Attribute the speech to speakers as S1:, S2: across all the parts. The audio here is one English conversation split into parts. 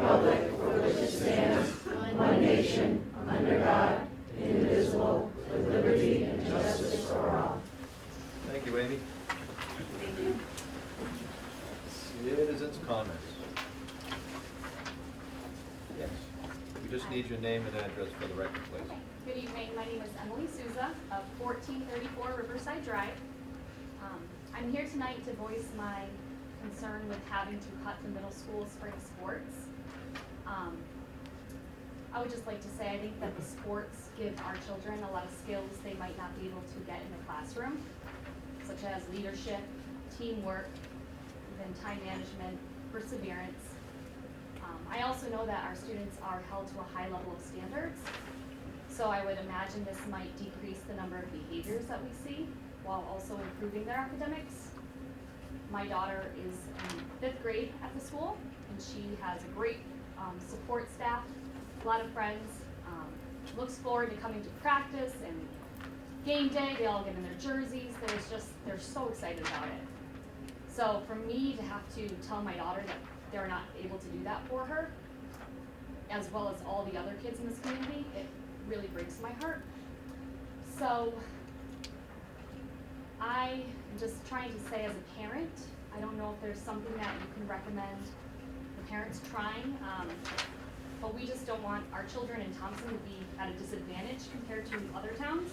S1: republic for which it stands, one nation, under God, indivisible, with liberty and justice for all.
S2: Thank you, Amy.
S3: Thank you.
S2: Citizens' comments. Yes. We just need your name and address for the record, please.
S3: Okay. Good evening. My name is Emily Souza of 1434 Riverside Drive. I'm here tonight to voice my concern with having to cut the middle school spring sports. I would just like to say I think that the sports give our children a lot of skills they might not be able to get in the classroom, such as leadership, teamwork, even time management, perseverance. I also know that our students are held to a high level of standards, so I would imagine this might decrease the number of behaviors that we see while also improving their academics. My daughter is in 5th grade at the school, and she has a great support staff, a lot of friends, looks forward to coming to practice and game day. They all get in their jerseys. They're so excited about it. So for me to have to tell my daughter that they're not able to do that for her, as well as all the other kids in this community, it really breaks my heart. So I am just trying to say, as a parent, I don't know if there's something that you can recommend the parents trying, but we just don't want our children in Thompson to be at a disadvantage compared to other towns.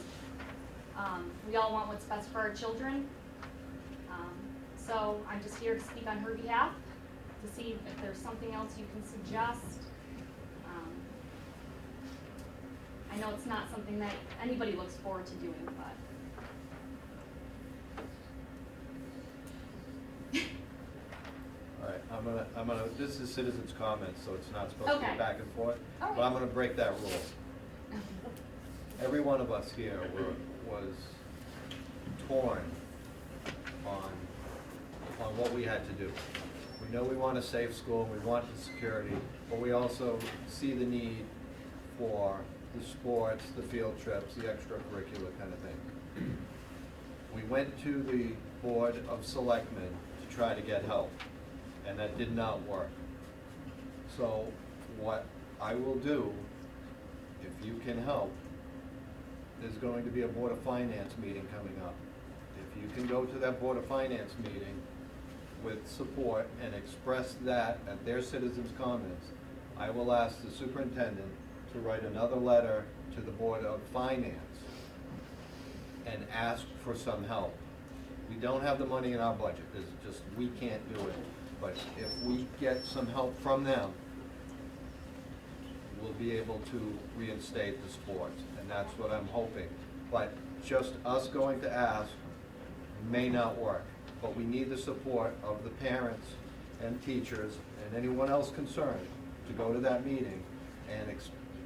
S3: We all want what's best for our children. So I'm just here to speak on her behalf, to see if there's something else you can suggest. I know it's not something that anybody looks forward to doing, but.
S2: All right, I'm gonna, this is citizens' comments, so it's not supposed to
S3: Okay.
S2: be back and forth.
S3: All
S2: But I'm
S3: right.
S2: gonna break that rule. Every one of us here was torn on what we had to do. We know we want a safe school, we want the security, but we also see the need for the sports, the field trips, the extracurricular kind of thing. We went to the Board of Selectmen to try to get help, and that did not work. So what I will do, if you can help, there's going to be a Board of Finance meeting coming up. If you can go to that Board of Finance meeting with support and express that at their citizens' comments, I will ask the superintendent to write another letter to the Board of Finance and ask for some help. We don't have the money in our budget, it's just, we can't do it. But if we get some help from them, we'll be able to reinstate the sports, and that's what I'm hoping. But just us going to ask may not work, but we need the support of the parents and teachers and anyone else concerned to go to that meeting and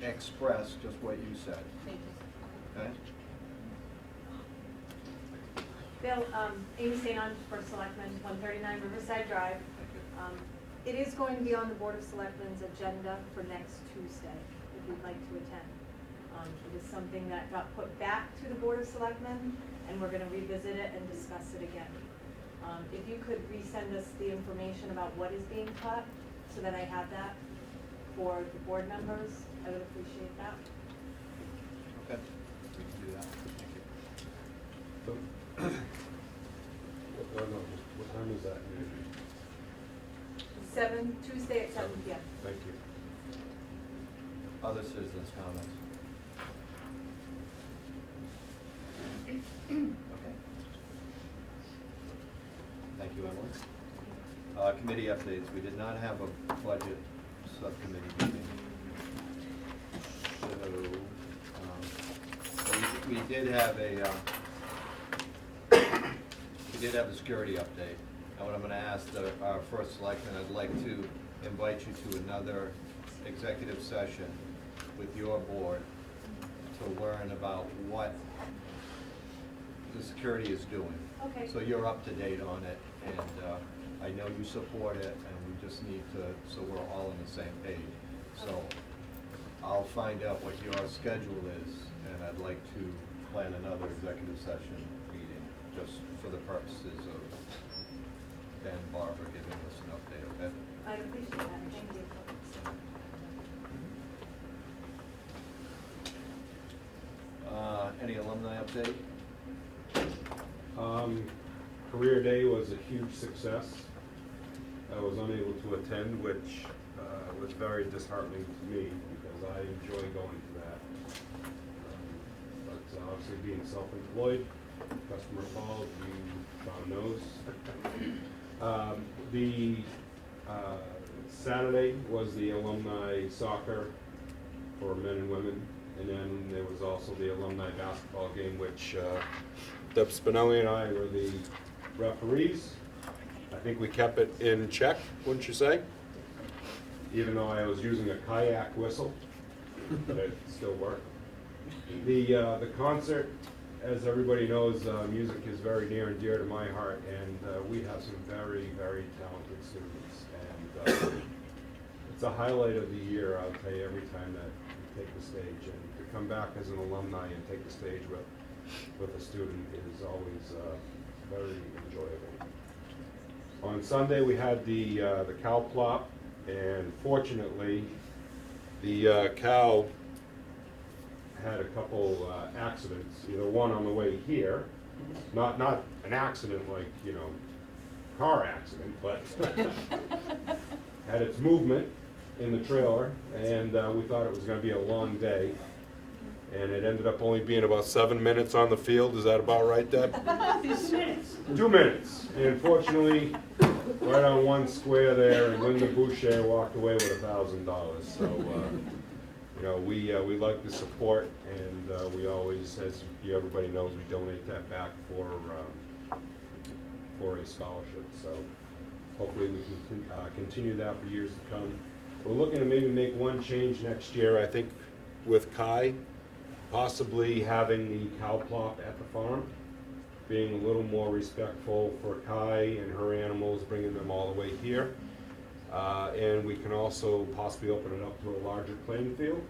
S2: express just what you said,
S3: Thank you.
S2: okay?
S4: Bill, Amy St. Ange, First Selectman, 139 Riverside Drive. It is going to be on the Board of Selectmen's agenda for next Tuesday, if you'd like to attend. It is something that got put back to the Board of Selectmen, and we're gonna revisit it and discuss it again. If you could resend us the information about what is being cut, so that I have that for the board members, I would appreciate that.
S2: Okay, we can do that, thank you.
S5: What time is that usually?
S4: Tuesday at 7 p.m.
S5: Thank you.
S2: Other citizens' comments? Okay. Thank you, Emily. Committee updates. We did not have a budget subcommittee meeting. So, we did have a security update. And what I'm gonna ask our first selectman, I'd like to invite you to another executive session with your board to learn about what the security is doing.
S4: Okay.
S2: So you're up to date on it, and I know you support it, and we just need to, so we're all on the same page. So I'll find out what your schedule is, and I'd like to plan another executive session meeting, just for the purposes of Ben, Barbara giving us an update, okay?
S4: I appreciate that, thank you.
S2: Day?
S5: Career Day was a huge success. I was unable to attend, which was very disheartening to me because I enjoy going to that. But obviously being self-employed, customer calls, you knows. The Saturday was the alumni soccer for men and women, and then there was also the alumni basketball game, which Deb Spinelli and I were the referees. I think we kept it in check, wouldn't you say? Even though I was using a kayak whistle, but it still worked. The concert, as everybody knows, music is very near and dear to my heart, and we have some very, very talented students. And it's a highlight of the year, I'll tell you, every time that you take the stage. And to come back as an alumni and take the stage with a student is always very enjoyable. On Sunday, we had the cow plop, and fortunately, the cow had a couple accidents, either one on the way here, not an accident like, car accident, but had its movement in the trailer, and we thought it was going to be a long day, and it ended up only being about 7 minutes on the field. Is that about right, Deb? 2 minutes. And fortunately, right on one square there, and Linda Boucher walked away with $1,000. So, we like the support, and we always, as everybody knows, we donate that back for a scholarship. So hopefully we can continue that for years to come. We're looking to maybe make one change next year, I think, with Kai, possibly having the cow plop at the farm, being a little more respectful for Kai and her animals, bringing them all the way here. And we can also possibly open it up to a larger playing field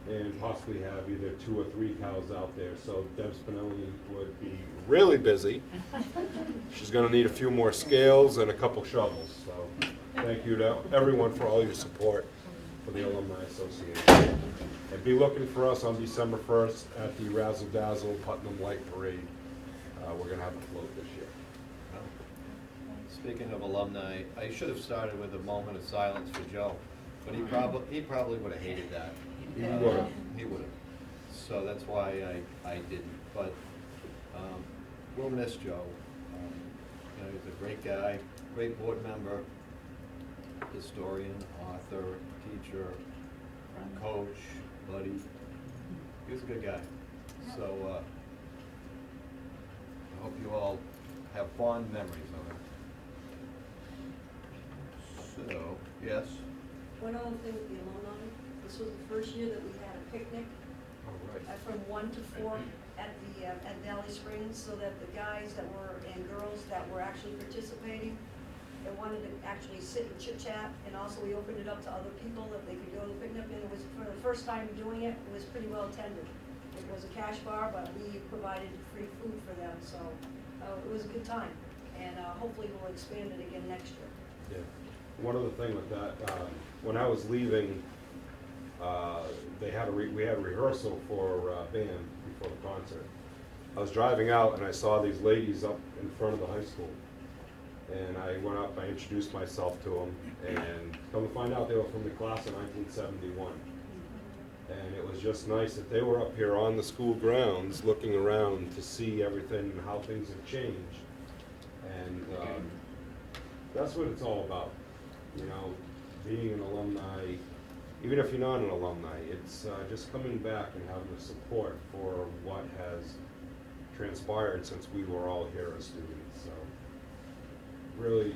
S5: and possibly have either 2 or 3 cows out there. So Deb Spinelli would be really busy. She's going to need a few more scales and a couple shovels. So thank you to everyone for all your support for the Alumni Association. And be looking for us on December 1st at the Razzle Dazzle Putnam Light Parade. We're going to have a float this year.
S2: Speaking of alumni, I should have started with a moment of silence for Joe, but he probably would have hated that.
S5: He would.
S2: He would have. So that's why I didn't. But we'll miss Joe. He's a great guy, great board member, historian, author, teacher, coach, buddy. He was a good guy. So I hope you all have fond memories of him. So, yes?
S6: One other thing with the alumni, this was the first year that we had a picnic
S5: All right.
S6: from 1 to 4 at Valley Springs, so that the guys that were, and girls that were actually participating, they wanted to actually sit and chit chat, and also we opened it up to other people that they could go to the picnic, and it was, for the first time doing it, it was pretty well attended. It was a cash bar, but we provided free food for them, so it was a good time, and hopefully we'll expand it again next year.
S5: Yeah. One other thing with that, when I was leaving, we had a rehearsal for band before the concert. I was driving out and I saw these ladies up in front of the high school. And I went up, I introduced myself to them, and come to find out they were from the class of 1971. And it was just nice that they were up here on the school grounds looking around to see everything and how things have changed. And that's what it's all about. Being an alumni, even if you're not an alumni, it's just coming back and having the support for what has transpired since we were all here as students. So really,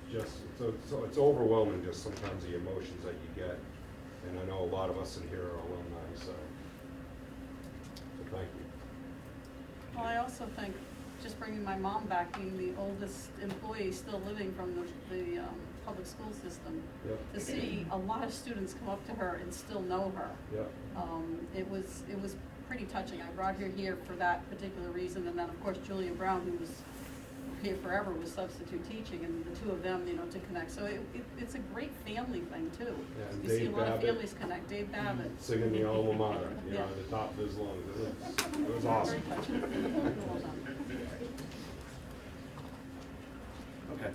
S5: it's overwhelming just sometimes the emotions that you get. And I know a lot of us in here are alumni, so thank you.
S7: Well, I also think just bringing my mom back, being the oldest employee still living from the public school system,
S5: Yep.
S7: to see a lot of students come up to her and still know her.
S5: Yep.
S7: It was pretty touching. I brought her here for that particular reason, and then of course Julia Brown, who was here forever with substitute teaching, and the two of them, you know, to connect. So it's a great family thing too.
S5: Yeah, and
S7: You see a
S5: Dave
S7: lot of
S5: Babbitt.
S7: families connect. Dave Babbitt.
S5: Singing the alma mater, you know,
S7: Yeah.
S5: at the top of his lungs. It was awesome.
S7: Very touching. Well done.
S2: Okay.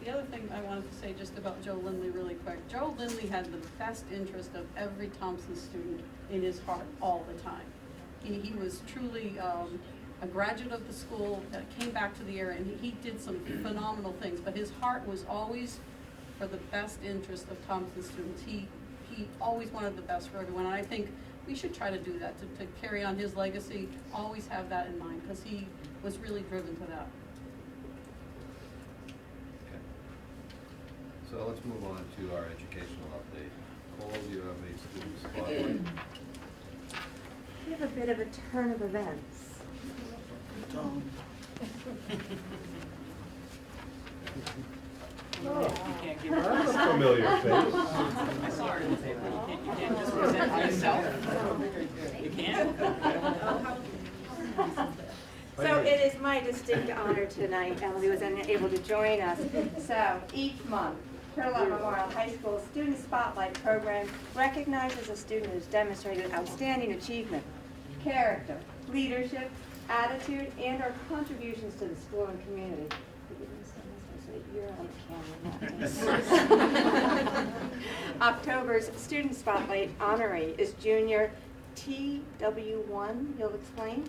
S7: The other thing I wanted to say just about Joe Lindley really quick. Joe Lindley had the best interest of every Thompson student in his heart all the time. He was truly a graduate of the school that came back to the area, and he did some phenomenal things, but his heart was always for the best interest of Thompson students. He always wanted the best for everyone, and I think we should try to do that, to carry on his legacy, always have that in mind, because he was really driven to that.
S2: Okay. So let's move on to our educational update. Cole, you have a student spotlight.
S8: We have a bit of a turn of events.
S5: That's a familiar face.
S9: I saw her in the paper. You can't just present yourself. You can't?
S8: So it is my distinct honor tonight, Emily was unable to join us. So each month, Turtle Memorial High School Student Spotlight Program recognizes a student who's demonstrated outstanding achievement, character, leadership, attitude, and or contributions to the school and community. You're on camera. October's Student Spotlight honoree is junior TW1, you'll explain,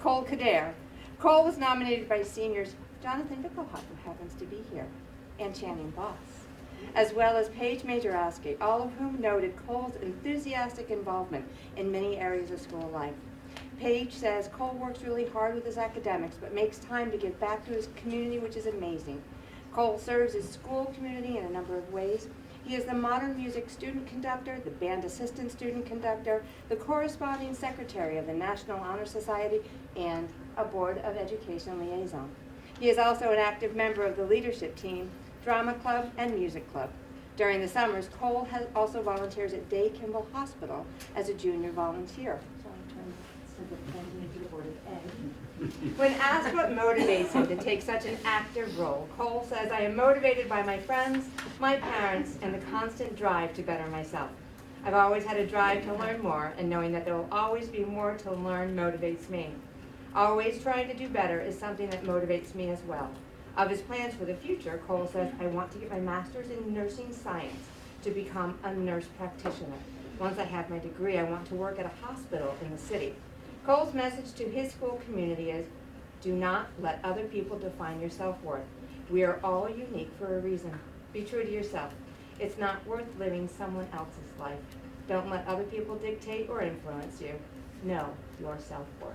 S8: Cole Kader. Cole was nominated by seniors Jonathan Bickelhoff, who happens to be here, and Channing Boss, as well as Paige Majorowski, all of whom noted Cole's enthusiastic involvement in many areas of school life. Paige says Cole works really hard with his academics, but makes time to give back to his community, which is amazing. Cole serves his school community in a number of ways. He is the modern music student conductor, the band assistant student conductor, the corresponding secretary of the National Honor Society, and a Board of Education liaison. He is also an active member of the leadership team, drama club, and music club. During the summers, Cole also volunteers at Day Kimball Hospital as a junior volunteer. When asked what motivates him to take such an active role, Cole says, "I am motivated by my friends, my parents, and the constant drive to better myself. I've always had a drive to learn more, and knowing that there will always be more to learn motivates me. Always trying to do better is something that motivates me as well." Of his plans for the future, Cole says, "I want to get my master's in nursing science to become a nurse practitioner. Once I have my degree, I want to work at a hospital in the city." Cole's message to his school community is, do not let other people define your self-worth. We are all unique for a reason. Be true to yourself. It's not worth living someone else's life. Don't let other people dictate or influence you. Know your self-worth.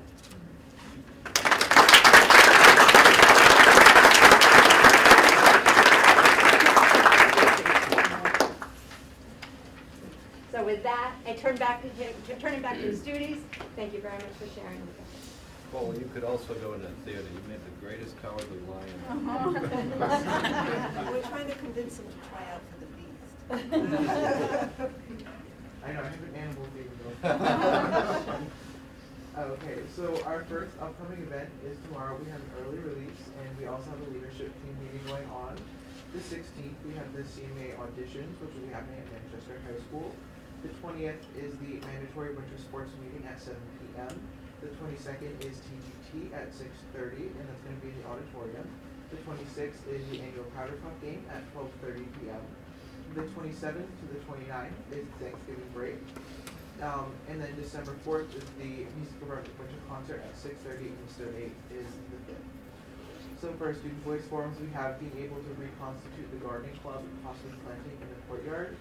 S8: So with that, I turn it back to his duties. Thank you very much for sharing with us.
S2: Cole, you could also go into the theater. You made the greatest cowardly lion.
S6: We're trying to convince him to try out for the Beast.
S10: I know, I have an animal theme though. Okay, so our first upcoming event is tomorrow. We have an early release, and we also have a leadership team meeting going on. The 16th, we have the CMA auditions, which will be happening at Manchester High School. The 20th is the mandatory winter sports meeting at 7 p.m. The 22nd is TGT at 6:30, and that's going to be in the auditorium. The 26th is the annual Powder Puff game at 12:30 p.m. The 27th to the 29th is Thanksgiving break. And then December 4th is the musical winter concert at 6:30, and Easter 8 is the 5th. So for our student voice forums, we have being able to reconstitute the gardening club and possibly planting in the courtyard.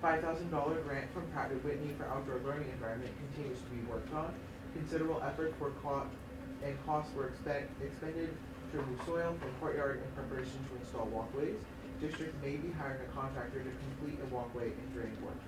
S10: $5,000 grant from Pratt & Whitney for outdoor learning environment continues to be worked on. Considerable effort and costs were expended to remove soil from courtyard in preparation to install walkways. District may be hiring a contractor to complete a walkway and drain work.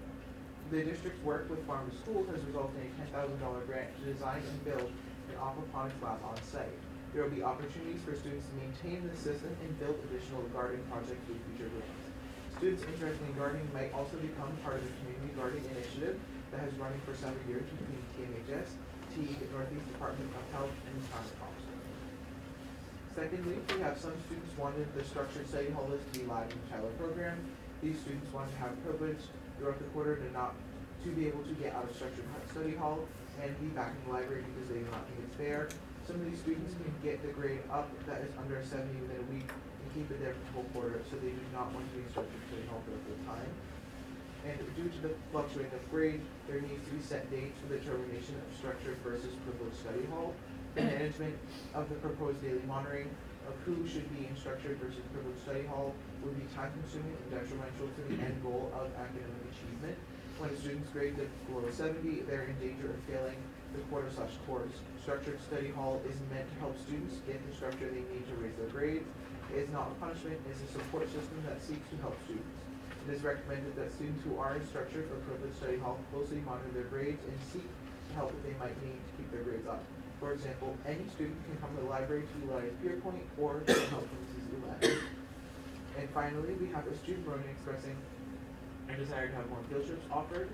S10: The district's work with Farm to School has resulted in a $10,000 grant to design and build an aquaponics lab on site. There will be opportunities for students to maintain the system and build additional gardening projects with future grants. Students interested in gardening might also become part of the community gardening initiative that has running for several years between TMHS, the Northeast Department of Health, and the Town of Thompson. Secondly, we have some students wanted the structured study hall list to be live in the Tyler program. These students wanted to have privilege throughout the quarter to be able to get out of structured study hall and be back in the library because they do not think it's fair. Some of these students can get the grade up that is under 70 within a week and keep it there for the whole quarter, so they do not want to be in structured study hall for the full time. And due to the fluctuating of grade, there needs to be set dates for the determination of structured versus privileged study hall. The management of the proposed daily monitoring of who should be in structured versus privileged study hall would be time consuming and detrimental to the end goal of academic achievement. When a student's grade dips below 70, they're in danger of failing the quarter/course. Structured study hall is meant to help students get the structure they need to raise their grades. It is not a punishment, it is a support system that seeks to help students. It is recommended that students who are in structured or privileged study hall closely monitor their grades and seek help that they might need to keep their grades up. For example, any student can come to the library to utilize peer point or get help from CC Lab. And finally, we have a student voting expressing a desire to have more field trips offered,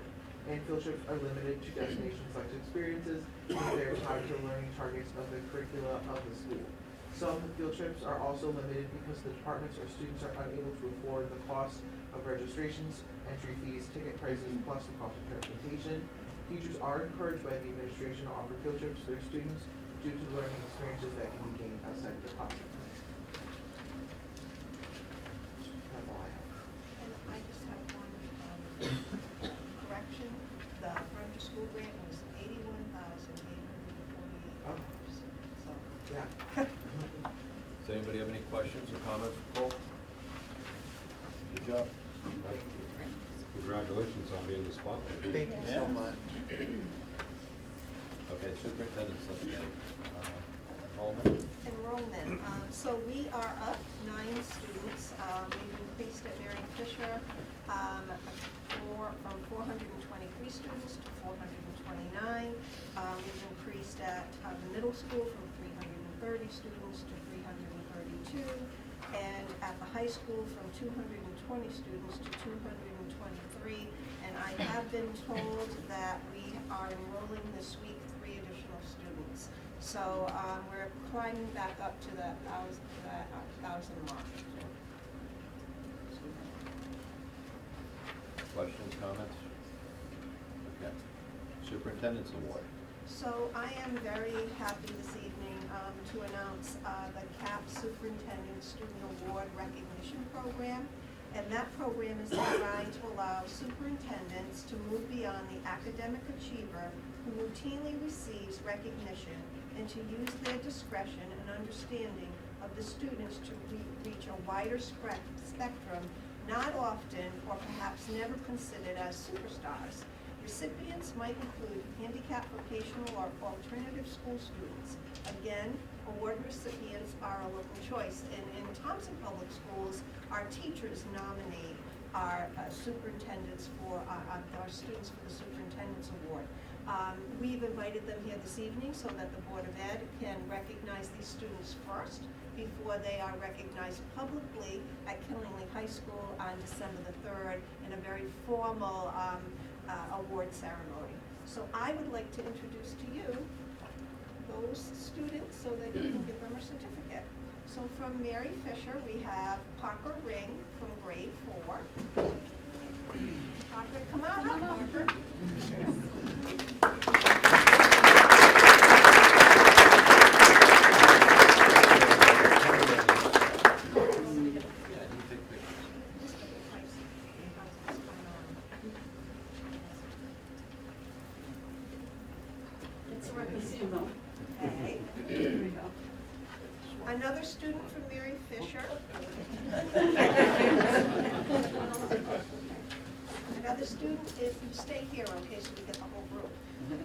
S10: and field trips are limited to destination-select experiences and they are tied to learning targets of the curricula of the school. Some field trips are also limited because the departments or students are unable to afford the cost of registrations, entry fees, ticket prices, plus the cost of transportation. Teachers are encouraged by the administration to offer field trips to their students due to the learning experiences that can be gained outside of the classroom. That's all I have.
S11: And I just have one correction. The after-school grant was $81,848. So.
S10: Yeah.
S2: Does anybody have any questions or comments for Cole? Good job.
S5: Congratulations on being the spotlight.
S10: Thank you so much.
S2: Okay, superintendent's looking at enrollment.
S11: Enrollment. So we are up 9 students. We've increased at Mary Fisher from 423 students to 429. We've increased at the middle school from 330 students to 332. And at the high school from 220 students to 223. And I have been told that we are enrolling this week 3 additional students. So we're climbing back up to that 1,000 mark.
S2: Questions, comments? Okay. Superintendent's award.
S11: So I am very happy this evening to announce the CAP Superintendent Student Award Recognition Program. And that program is designed to allow superintendents to move beyond the academic achiever who routinely receives recognition and to use their discretion and understanding of the students to reach a wider spectrum, not often or perhaps never considered as superstars. Recipients might include handicapped vocational or alternative school students. Again, award recipients are a local choice. And in Thompson Public Schools, our teachers nominate our superintendents for our students for the Superintendent's Award. We've invited them here this evening so that the Board of Ed can recognize these students first before they are recognized publicly at Killingley High School on December the 3rd in a very formal award ceremony. So I would like to introduce to you those students so that you can give them a certificate. So from Mary Fisher, we have Parker Ring from grade 4. Parker, come on up, Parker. Okay. Another student from Mary Fisher. Another student, if you stay here, okay, so we get the whole group.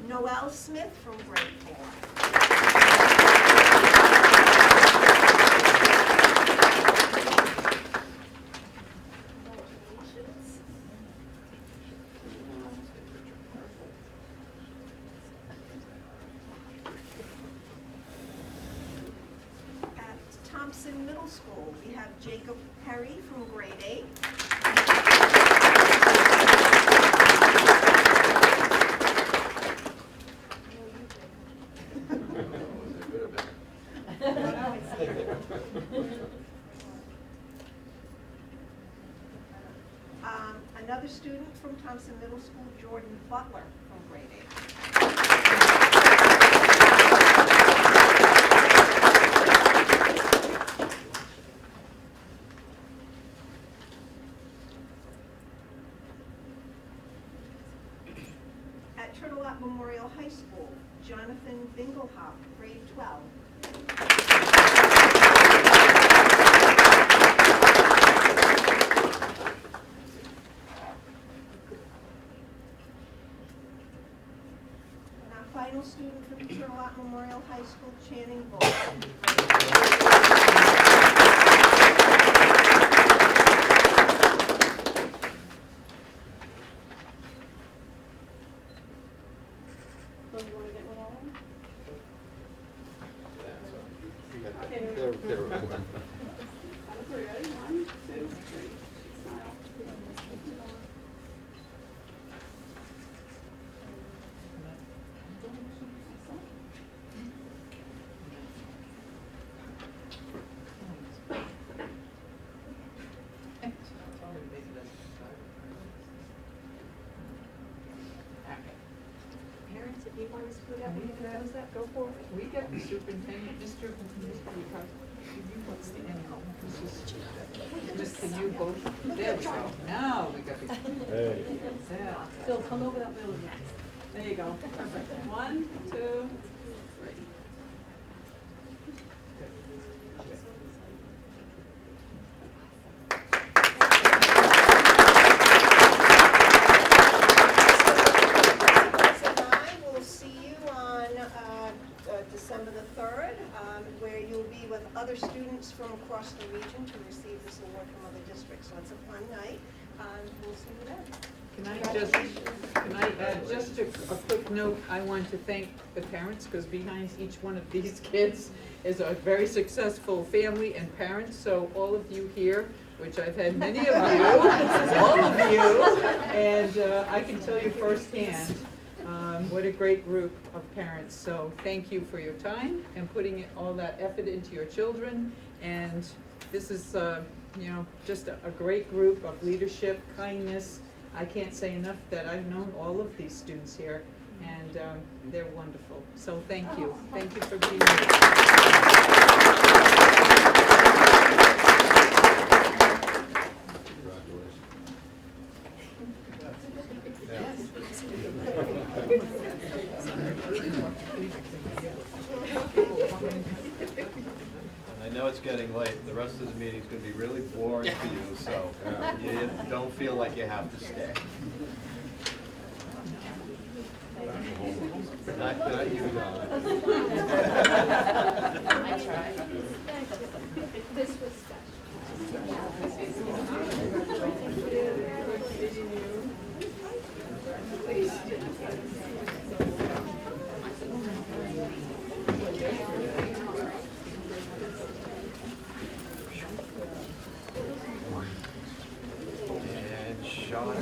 S11: Noelle Smith from grade 4. Congratulations. At Thompson Middle School, we have Jacob Perry from grade 8. Another student from Thompson Middle School, Jordan Butler, from grade 8. At Turtle Rock Memorial High School, Jonathan Bingelhop, grade 12. And our final student from Turtle Rock Memorial High School, Channing Bull.
S8: Parents, if you want to split up, you can close that, go for it.
S12: We get the superintendent, Mr. What's the end? Just for you both. There we go. Now we got the.
S5: Hey.
S12: Yeah.
S7: Phil, come over that middle again. There you go. Perfect. 1, 2, 3.
S11: December the 3rd, where you'll be with other students from across the region to receive this award from other districts. So it's a fun night. We'll see you then.
S12: Can I add just a quick note? I want to thank the parents, because behind each one of these kids is a very successful family and parents. So all of you here, which I've had many of you, all of you, and I can tell you firsthand, what a great group of parents. So thank you for your time and putting all that effort into your children. And this is, just a great group of leadership, kindness. I can't say enough that I've known all of these students here, and they're wonderful. So thank you. Thank you for being here.
S2: I know it's getting late. The rest of the meeting's going to be really boring for you, so you don't feel like you have to stay. Not you, Donna.
S3: I tried. This was
S2: And Sean,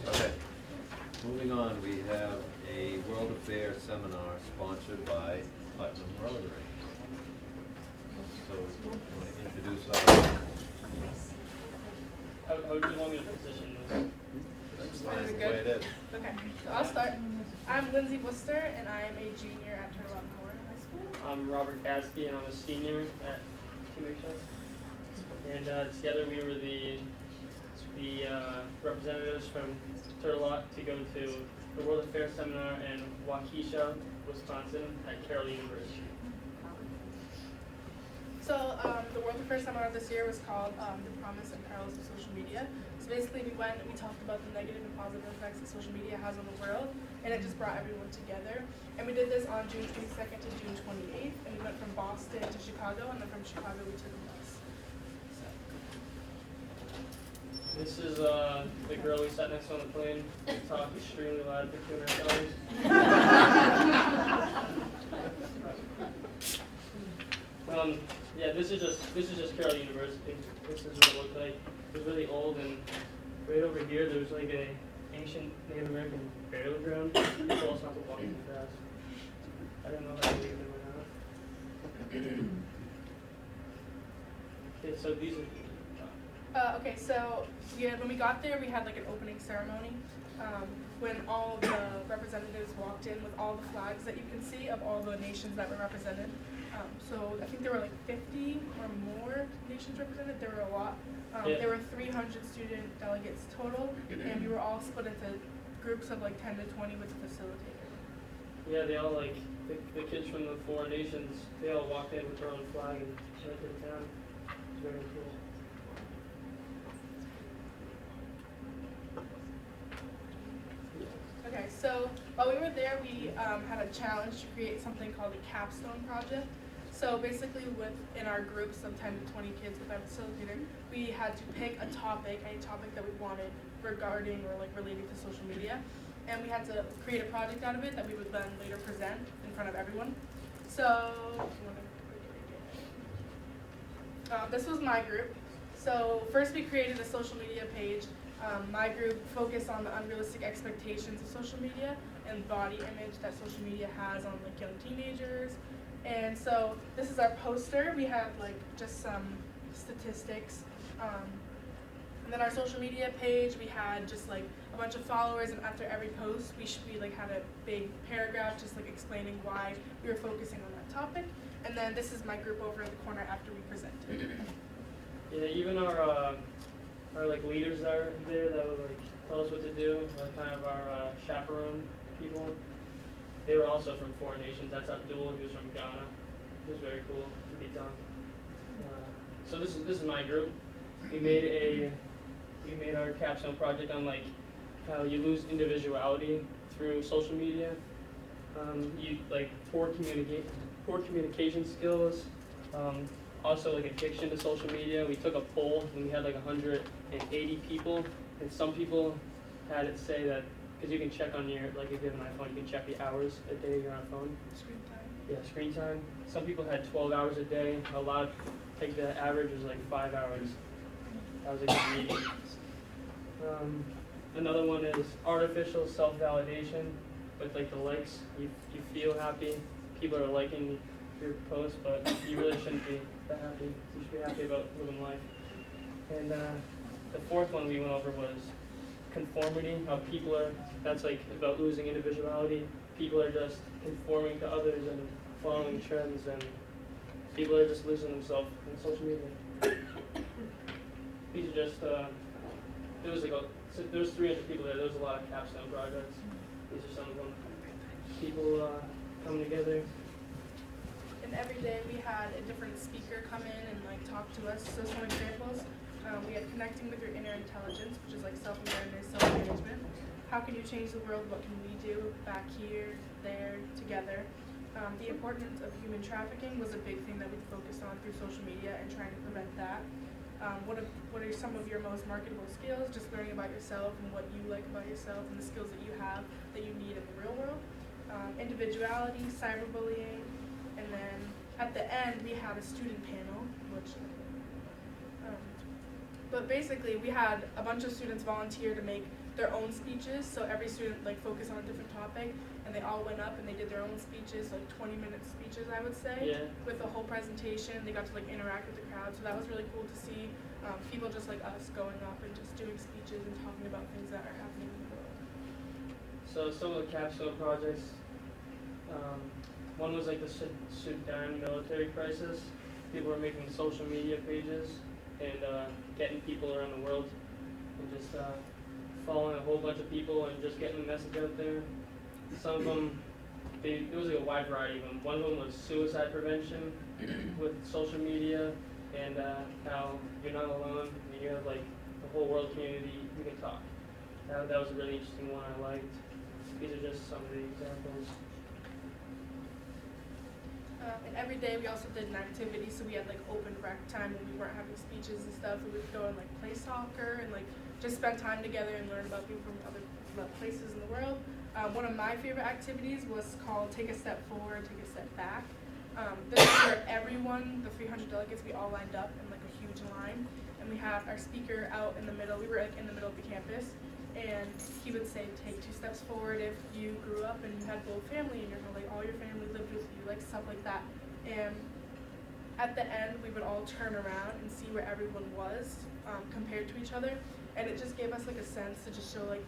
S2: okay. Moving on, we have a World Affairs seminar sponsored by Putnam Rotary. So, you want to introduce our...
S13: How would you want me to position this?
S2: That's fine, the way it is.
S14: Okay, so I'll start. I'm Lindsay Worcester, and I am a junior at Turtle Rock Memorial High School.
S13: I'm Robert Gadsby, and I'm a senior at TMHS. And together we were the representatives from Turtle Rock to go to the World Affairs Seminar in Waukesha, Wisconsin at Carroll University.
S14: So The World Affairs Seminar this year was called The Promise and Perils of Social Media. So basically we went and we talked about the negative and positive effects that social media has on the world, and it just brought everyone together. And we did this on June 22nd to June 28th, and we went from Boston to Chicago, and then from Chicago we took a bus. So.
S13: This is the girl we sat next to on the plane. We talked extremely loud for 200 hours. Yeah, this is just Carroll University. This is what it looked like. It was really old, and right over here there was like a ancient Native American burial ground. People also not to walk too fast. I don't know how to leave them or not. Okay, so these are.
S14: Okay, so when we got there, we had like an opening ceremony. When all the representatives walked in with all the flags that you can see of all the nations that were represented. So I think there were like 50 or more nations represented. There were a lot. There were 300 student delegates total, and we were all split into groups of like 10 to 20 with a facilitator.
S13: Yeah, they all like, the kids from the 4 nations, they all walked in with their own flag and went to the town. It's very cool.
S14: Okay, so while we were there, we had a challenge to create something called the Capstone Project. So basically in our groups of 10 to 20 kids with our facilitator, we had to pick a topic, any topic that we wanted regarding or like related to social media. And we had to create a project out of it that we would then later present in front of everyone. So, this was my group. So first we created a social media page. My group focused on the unrealistic expectations of social media and body image that social media has on like young teenagers. And so this is our poster. We have like just some statistics. And then our social media page, we had just like a bunch of followers, and after every post, we like had a big paragraph just like explaining why we were focusing on that topic. And then this is my group over in the corner after we presented.
S13: Yeah, even our like leaders that are there that would like tell us what to do, like kind of our chaperone people. They were also from 4 nations. That's Abdul, he was from Ghana. It was very cool to meet them. So this is my group. We made our Capstone Project on like how you lose individuality through social media. You like poor communication skills. Also like addiction to social media. We took a poll and we had like 180 people, and some people had it say that, because you can check on your, like if you have an iPhone, you can check the hours a day you're on a phone.
S14: Screen time.
S13: Yeah, screen time. Some people had 12 hours a day. A lot, like the average was like 5 hours. That was a good reading. Another one is artificial self-validation with like the likes. You feel happy. People are liking your post, but you really shouldn't be that happy. You should be happy about living life. And the 4th one we went over was conformity, how people are, that's like about losing individuality. People are just conforming to others and following trends, and people are just losing themselves in social media. These are just, there was 300 people there. There was a lot of capstone projects. These are some of them. People coming together.
S14: And every day we had a different speaker come in and like talk to us. So some examples. We had connecting with your inner intelligence, which is like self-awareness, self-management. How can you change the world? What can we do back here, there, together? The importance of human trafficking was a big thing that we focused on through social media and trying to prevent that. What are some of your most marketable skills? Just learning about yourself and what you like about yourself and the skills that you have that you need in the real world. Individuality, cyberbullying, and then at the end we had a student panel, which but basically we had a bunch of students volunteer to make their own speeches. So every student like focused on a different topic, and they all went up and they did their own speeches, like 20-minute speeches, I would say.
S13: Yeah.
S14: With the whole presentation, they got to like interact with the crowd. So that was really cool to see people just like us going up and just doing speeches and talking about things that are happening in the world.
S13: So some of the capstone projects, one was like the Sudan military crisis. People were making social media pages and getting people around the world and just following a whole bunch of people and just getting the message out there. Some of them there was like a wide variety of them. One of them was suicide prevention with social media, and how you're not alone, and you have like the whole world community, you can talk. That was a really interesting one I liked. These are just some of the examples.
S14: And every day we also did an activity, so we had like open rec time when we weren't having speeches and stuff. We would go and like play soccer and like just spend time together and learn about people from other places in the world. One of my favorite activities was called Take a Step Forward, Take a Step Back. This is where everyone, the 300 delegates, we all lined up in like a huge line, and we had our speaker out in the middle. We were like in the middle of the campus, and he would say, take 2 steps forward if you grew up and you had both family in your home, like all your family lived with you, like stuff like that. And at the end, we would all turn around and see where everyone was compared to each other, and it just gave us like a sense to just show like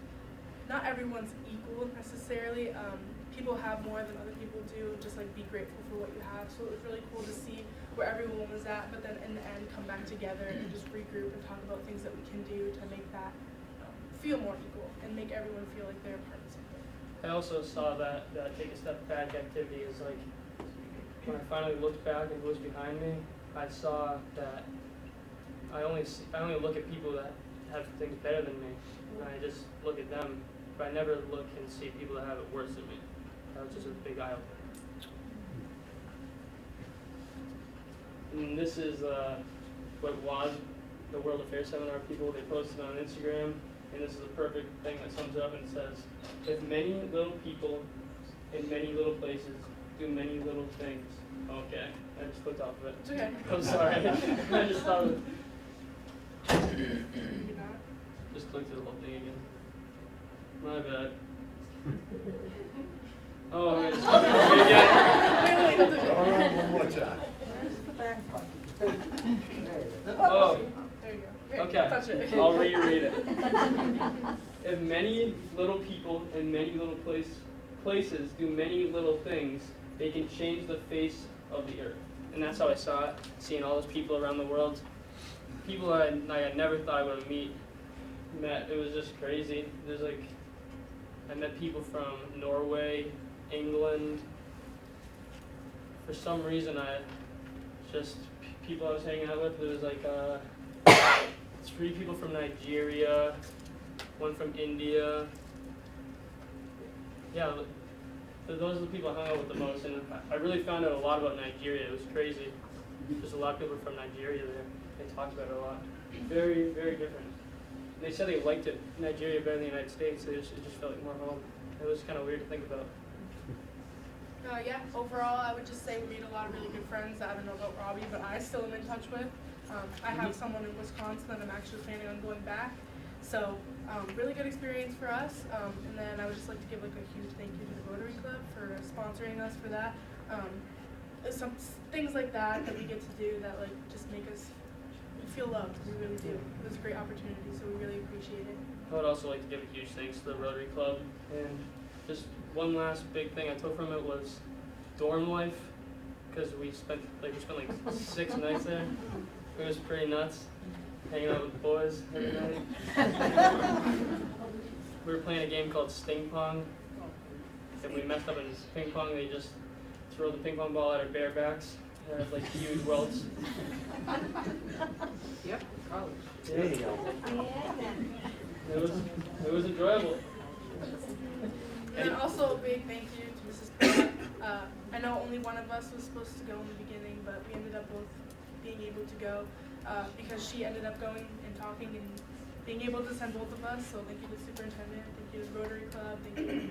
S14: not everyone's equal necessarily. People have more than other people do. Just like be grateful for what you have. So it was really cool to see where everyone was at, but then in the end come back together and just regroup and talk about things that we can do to make that feel more equal and make everyone feel like they're a part of something.
S13: I also saw that Take a Step Back activity is like, when I finally looked back at who was behind me, I saw that I only look at people that have things better than me, and I just look at them, but I never look and see people that have it worse than me. That was just a big eye opener. And this is what was the World Affairs Seminar people, they posted on Instagram, and this is a perfect thing that sums it up and says, if many little people in many little places do many little things. Okay, I just clicked off of it.
S14: It's okay.
S13: I'm sorry. I just thought of it. Just clicked to the whole thing again. My bad. Oh, okay.
S2: All right, one more time.
S13: Oh,
S14: There you go.
S13: okay.
S14: Touch it.
S13: I'll reread it. If many little people in many little places do many little things, they can change the face of the earth. And that's how I saw it, seeing all those people around the world. People I never thought I would met. It was just crazy. There's like, I met people from Norway, England. For some reason, people I was hanging out with, there was like 3 people from Nigeria, 1 from India. Yeah, those are the people I hung out with the most, and I really found out a lot about Nigeria. It was crazy. There's a lot of people from Nigeria there. They talked about it a lot. Very, very different. They said they liked it, Nigeria better than the United States. It just felt like more home. It was kind of weird to think about.
S14: Yeah, overall, I would just say we made a lot of really good friends that I don't know about Robbie, but I still am in touch with. I have someone in Wisconsin that I'm actually planning on going back. So, really good experience for us. And then I would just like to give like a huge thank you to the Rotary Club for sponsoring us for that. Some things like that we get to do that like just make us feel loved. We really do. It was a great opportunity, so we really appreciate it.
S13: I would also like to give a huge thanks to the Rotary Club. And just one last big thing I took from it was dorm life, because we spent like 6 nights there. It was pretty nuts, hanging out with the boys every night. We were playing a game called Sting Pong. If we messed up in ping pong, they just throw the ping pong ball at our bare backs. It had like huge welts.
S12: Yep, college.
S2: There you go.
S13: It was enjoyable.
S14: And also a big thank you to Mrs. Pratt. I know only one of us was supposed to go in the beginning, but we ended up both being able to go because she ended up going and talking and being able to send both of us. So thank you to the superintendent, thank you to the Rotary Club, thank you to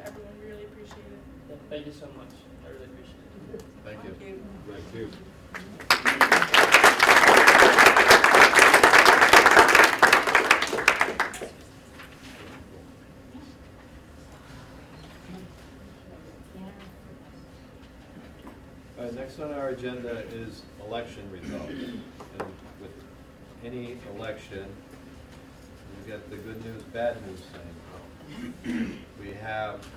S14: everyone. We really appreciate it.
S13: Yeah, thank you so much. I really appreciate it.
S2: Thank you.
S5: Thank you.
S2: Next on our agenda is election results. And with any election, you get the good news, bad news thing. We have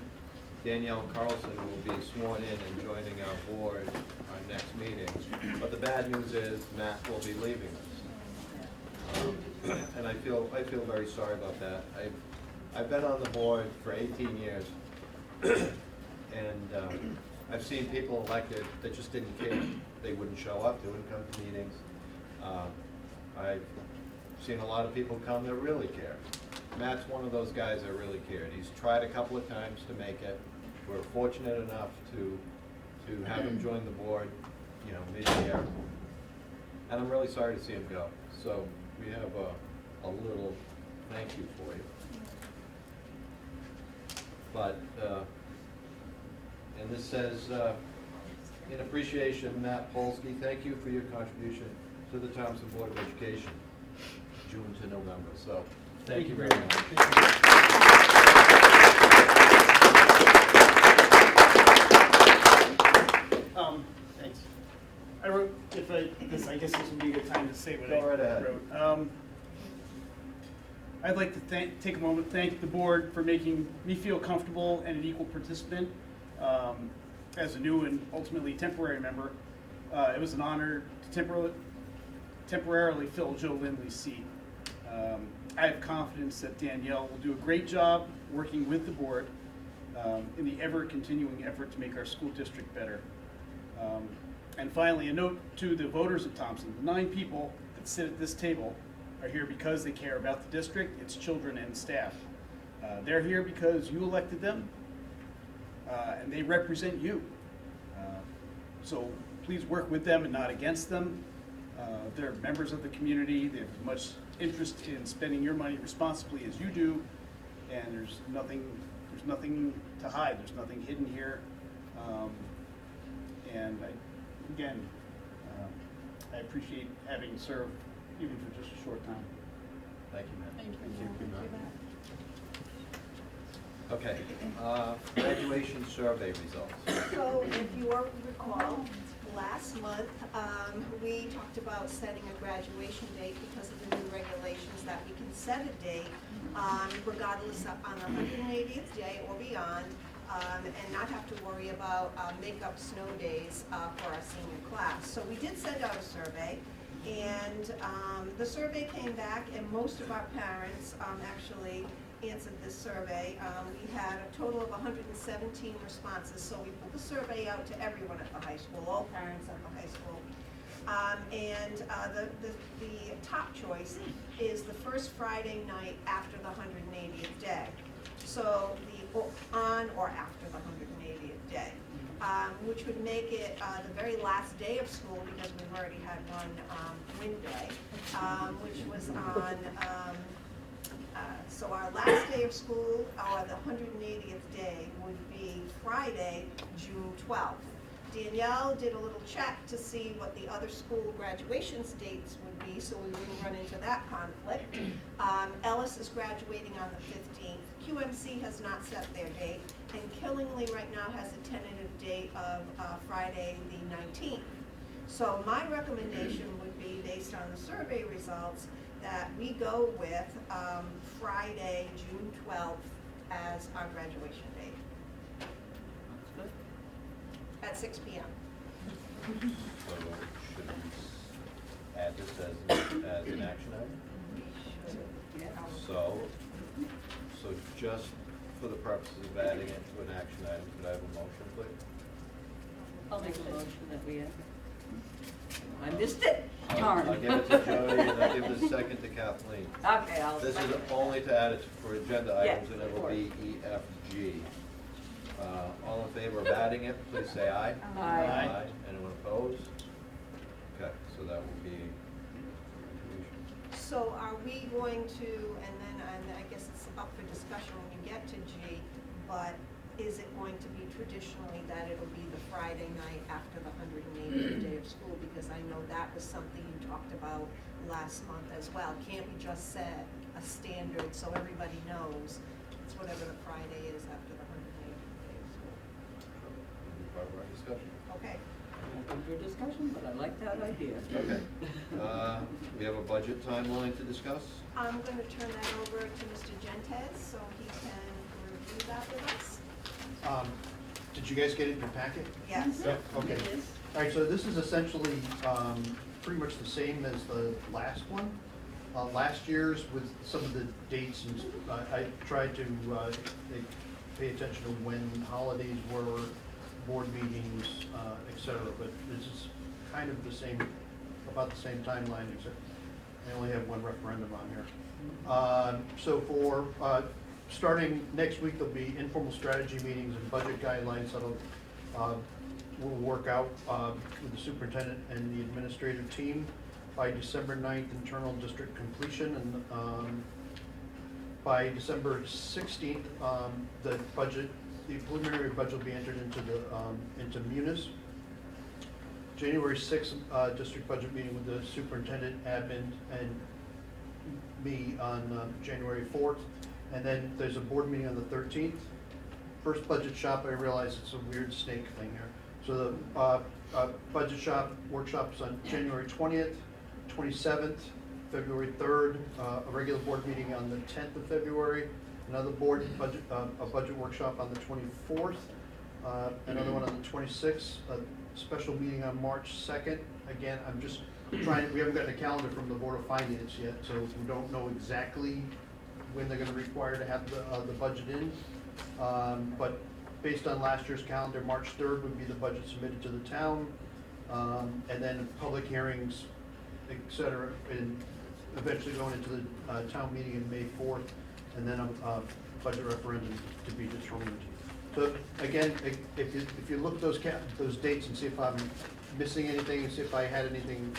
S2: Danielle Carlson who will be sworn in and joining our board our next meeting. But the bad news is Matt will be leaving us. And I feel very sorry about that. I've been on the board for 18 years. And I've seen people elected that just didn't care. They wouldn't show up, they wouldn't come to meetings. I've seen a lot of people come that really care. Matt's one of those guys that really cared. He's tried a couple of times to make it. We're fortunate enough to have him join the board, you know, mid-year. And I'm really sorry to see him go. So we have a little thank you for you. But, and this says, in appreciation, Matt Polsky, thank you for your contribution to the Thompson Board of Education, June to November. So, thank you very much.
S9: Thanks. I wrote, I guess this would be a good time to say what
S2: Go right
S9: I
S2: ahead.
S9: wrote. I'd like to take a moment, thank the board for making me feel comfortable and an equal participant as a new and ultimately temporary member. It was an honor to temporarily fill Joe Lindley's seat. I have confidence that Danielle will do a great job working with the board in the ever-continuing effort to make our school district better. And finally, a note to the voters of Thompson. The 9 people that sit at this table are here because they care about the district, its children, and staff. They're here because you elected them, and they represent you. So please work with them and not against them. They're members of the community. They have as much interest in spending your money responsibly as you do, and there's nothing to hide. There's nothing hidden here. And I appreciate having served even for just a short time.
S2: Thank you, Matt.
S7: Thank you.
S2: Okay, graduation survey results.
S11: So if you all recall, last month, we talked about setting a graduation date because of the new regulations that we can set a date regardless of on the 180th day or beyond, and not have to worry about make-up snow days for our senior class. So we did send out a survey, and the survey came back, and most of our parents actually answered this survey. We had a total of 117 responses, so we put the survey out to everyone at the high school, all parents at the high school. The top choice is the first Friday night after the 180th day. So the on or after the 180th day, which would make it the very last day of school, because we've already had one wind day, which was on, so our last day of school, or the 180th day, would be Friday, June 12th. Danielle did a little check to see what the other school graduation dates would be, so we wouldn't run into that conflict. Ellis is graduating on the 15th. QMC has not set their date, and Killingly right now has a tentative date of Friday the 19th. So my recommendation would be, based on the survey results, that we go with Friday, June 12th as our graduation date. At 6 p.m.
S2: So should we add this as an action item? So just for the purposes of adding it to an action item, could I have a motion, please?
S1: I'll make a motion that we add. I missed it.
S2: I'll give it to Jody, and I'll give the second to Kathleen.
S1: Okay, I'll
S2: This is
S1: second.
S2: only to add it for agenda
S1: Yeah,
S2: items, and it
S1: of
S2: will
S1: course.
S2: be E, F, G. All in favor of adding it, please say aye.
S1: Aye.
S2: Anyone opposed? Okay, so that will be.
S11: So are we going to, and then I guess it's up for discussion when you get to G, but is it going to be traditionally that it'll be the Friday night after the 180th day of school? Because I know that was something you talked about last month as well. Can't we just set a standard so everybody knows it's whatever the Friday is after the 180th day of school?
S2: Part of our discussion.
S11: Okay.
S1: Open for discussion, but I like that idea.
S2: Okay. We have a budget timeline to discuss.
S11: I'm going to turn that over to Mr. Gentes so he can review that with us.
S15: Did you guys get it in your packet?
S11: Yes.
S15: Yeah, okay.
S11: It is.
S15: All right, so this is essentially pretty much the same as the last one. Last year's with some of the dates, and I tried to pay attention to when holidays were, board meetings, et cetera, but this is kind of the same, about the same timeline, except I only have one referendum on here. So for, starting next week, there'll be informal strategy meetings and budget guidelines that'll, we'll work out with the superintendent and the administrative team by December 9th, internal district completion, and by December 16th, the preliminary budget will be entered into Munis. January 6th, district budget meeting with the superintendent, admin, and me on January 4th. And then there's a board meeting on the 13th. First budget shop, I realize it's a weird snake thing here. So the budget shop workshop's on January 20th, 27th, February 3rd, a regular board meeting on the 10th of February, another board budget, a budget workshop on the 24th, another one on the 26th, a special meeting on March 2nd. Again, I'm just trying, we haven't gotten a calendar from the Board of Finance yet, so we don't know exactly when they're gonna require to have the budget in. But based on last year's calendar, March 3rd would be the budget submitted to the town, and then public hearings, et cetera, and eventually going into the town meeting in May 4th, and then a budget referendum to be determined. So again, if you look at those dates and see if I'm missing anything, and see if I had anything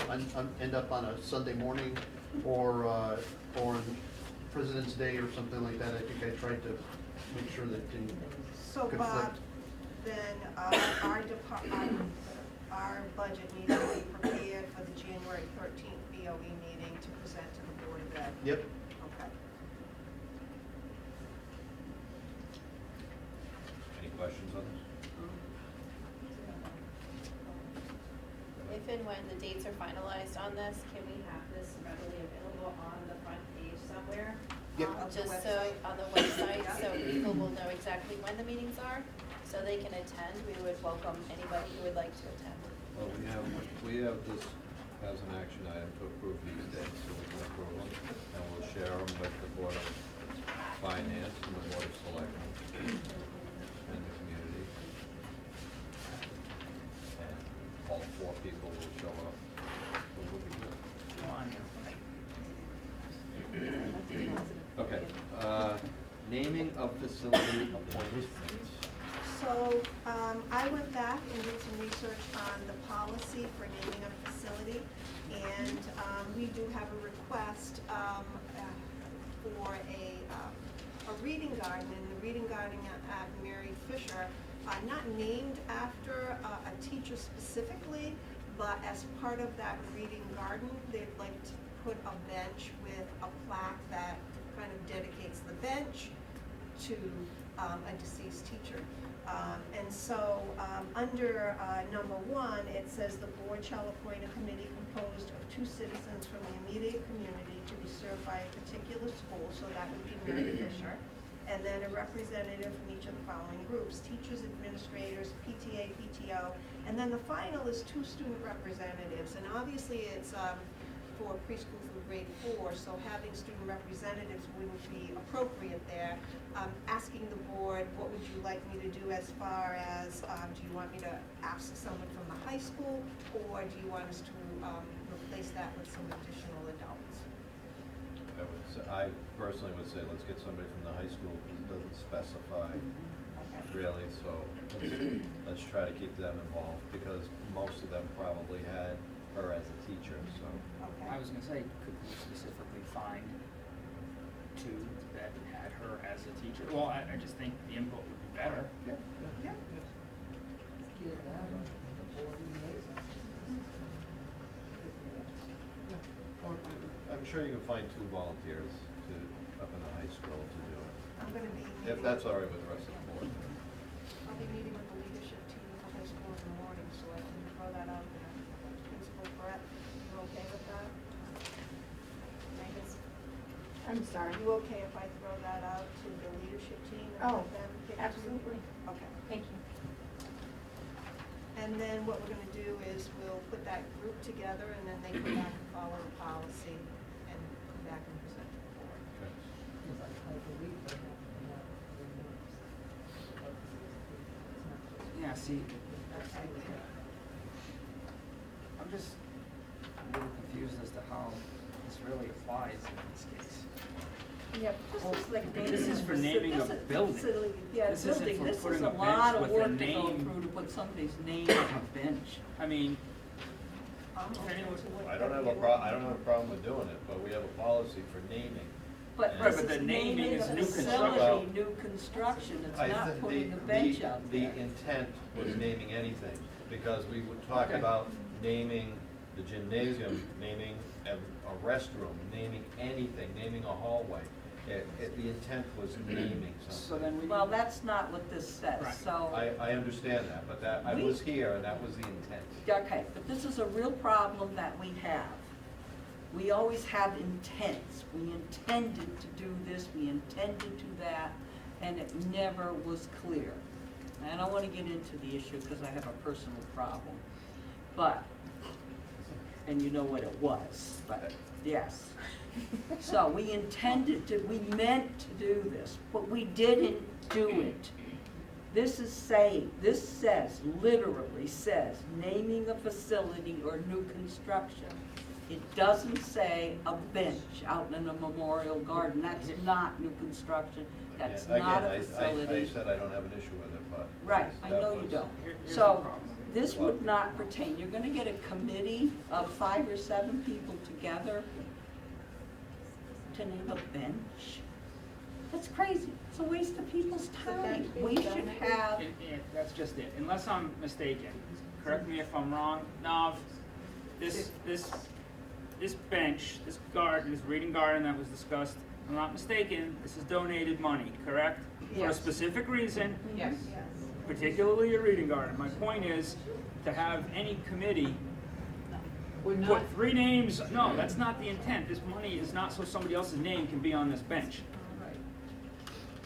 S15: end up on a Sunday morning or on President's Day or something like that, I think I tried to make sure that didn't
S11: So
S15: conflict.
S11: Bob, then our budget needs to be prepared for the January 13th BOE meeting to present to the Board of Ed.
S15: Yep.
S11: Okay.
S2: Any questions on this?
S16: If and when the dates are finalized on this, can we have this readily available on the front page somewhere?
S15: Yep.
S11: Of the
S16: Just so,
S11: website?
S16: on the website, so people will know exactly when the meetings are, so they can attend. We would welcome anybody who would like to attend.
S2: Well, we have this as an action item to approve these dates, so we can approve them, and we'll share them with the Board of Finance and the Board of Selectmen and the community. And all four people will show up, so we'll be good. Okay, naming of facility appointments.
S11: So, I went back and did some research on the policy for naming a facility, and, we do have a request, for a reading garden, and the reading garden at Mary Fisher, not named after a teacher specifically, but as part of that reading garden, they'd like to put a bench with a plaque that kind of dedicates the bench to a deceased teacher. And so, under number 1, it says the board shall appoint a committee composed of 2 citizens from the immediate community to be served by a particular school, so that would be Mary Fisher, and then a representative from each of the following groups: teachers, administrators, PTA, PTO, and then the final is 2 student representatives. And obviously it's for preschool through grade 4, so having student representatives wouldn't be appropriate there. Asking the board, what would you like me to do as far as, do you want me to ask someone from the high school, or do you want us to replace that with some additional adults?
S2: I personally would say let's get somebody from the high school, because it doesn't specify really, so let's try to keep them involved, because most of them probably had her as a teacher, so.
S11: Okay.
S17: I was gonna say, could we specifically find 2 that had her as a teacher? Well, I just think the input would be better.
S11: Yeah.
S2: I'm sure you can find 2 volunteers up in the high school to do it,
S11: I'm gonna be
S2: if
S11: meeting,
S2: that's all right with the rest of the board.
S11: I'll be meeting with the leadership team at the high school in the morning, so I can throw that out there. Principal Brett, you okay with that?
S8: I'm sorry.
S11: You okay if I throw that out to the leadership team and
S8: Oh,
S11: let them pick 2?
S8: absolutely.
S11: Okay.
S8: Thank you.
S11: And then what we're gonna do is we'll put that group together, and then they come back and follow the policy and come back and present to the board.
S17: see, I'm just a little confused as to how this really applies in this case.
S6: Yeah, this is like naming.
S17: This is for naming a building.
S6: Yeah,
S17: This isn't
S6: building,
S17: for
S6: this is
S17: putting
S6: a
S17: a
S6: lot
S17: bench
S6: of
S17: with a
S6: work to go
S17: name.
S6: through to put somebody's name on a bench.
S17: I mean,
S2: I don't have a problem with doing it, but we have a policy for naming.
S6: But
S2: Right,
S6: this
S17: but the
S6: is
S17: naming
S6: naming
S17: is
S6: a
S17: new
S6: facility,
S2: construction.
S6: new construction, it's
S2: I
S6: not
S2: think
S6: putting a bench out
S2: The
S6: there.
S2: intent was naming anything, because we would talk
S17: Okay.
S2: about naming the gymnasium, naming a restroom, naming anything, naming a hallway. The intent was naming
S17: so
S2: something.
S17: then we.
S6: Well, that's not what this says,
S17: Right.
S6: so.
S2: I understand that, but I was here and that was the intent.
S6: Okay, but this is a real problem that we have. We always have intents. We intended to do this, we intended to do that, and it never was clear. And I don't want to get into the issue because I have a personal problem, but, and you know what it was, but yes. So we intended to, we meant to do this, but we didn't do it. This says, literally says, naming a facility or new construction. It doesn't say a bench out in a memorial garden. That's not new construction. That's
S2: Yeah,
S6: not a
S2: again,
S6: facility.
S2: I said I don't have an issue with it, but.
S6: Right, I
S2: that
S6: know you
S2: was-
S6: don't.
S17: Here's the
S6: So,
S17: problem.
S6: this would not pertain. You're gonna get a committee of 5 or 7 people together to name a bench? That's crazy. It's a waste of people's time. We should have,
S17: That's just it, unless I'm mistaken, correct me if I'm wrong, Nav, this bench, this garden, this reading garden that was discussed, if I'm not mistaken, this is donated money, correct? For a
S8: Yes.
S17: specific reason,
S8: Yes.
S17: particularly a reading garden. My point is, to have any committee
S12: We're
S17: put
S12: not,
S17: 3 names, no, that's not the intent, this money is not so somebody else's name can be on this bench.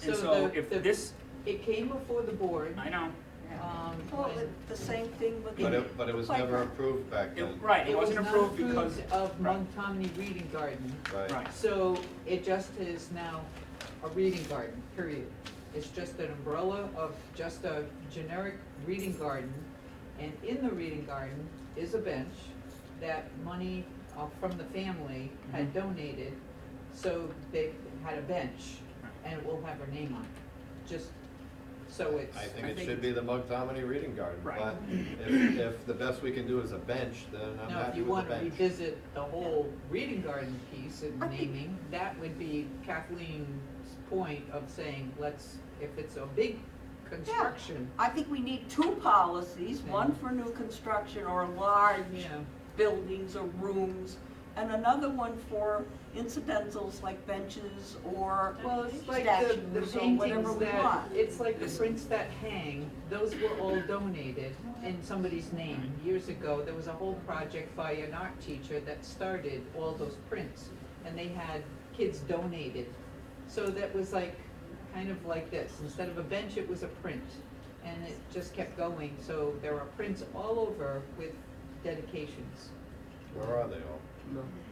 S17: And so if this,
S12: it came before the board,
S17: I know,
S6: well, the same thing with.
S2: But it was never approved back then.
S17: right, it
S12: was
S17: wasn't
S12: not
S17: approved because.
S12: of
S17: right,
S12: Montgomery Reading Garden.
S17: Right.
S12: So it just is now a reading garden, period. It's just an umbrella of just a generic reading garden. And in the reading garden is a bench that money from the family had donated. So they had a bench and it will have her name on it. Just so it's.
S2: I think it should be the Montgomery Reading Garden,
S17: Right.
S2: but if the best we can do is a bench, then I'm
S12: Now, if
S2: happy
S12: you
S2: with
S12: want
S2: the
S12: to
S2: bench.
S12: revisit the whole reading garden piece and naming, that would be Kathleen's point of saying, let's, if it's a big construction.
S6: I think we need 2 policies, one for new construction or large
S12: Yeah.
S6: buildings or rooms, and another one for incidentals like benches or
S12: Well, it's like the
S6: statues or whatever
S12: paintings
S6: we
S12: that,
S6: want.
S12: it's like the prints that hang, those were all donated in somebody's name. Years ago, there was a whole project by an art teacher that started all those prints, and they had kids donated. So that was like, kind of like this, instead of a bench, it was a print, and it just kept going. So there are prints all over with dedications.
S2: Where are they all?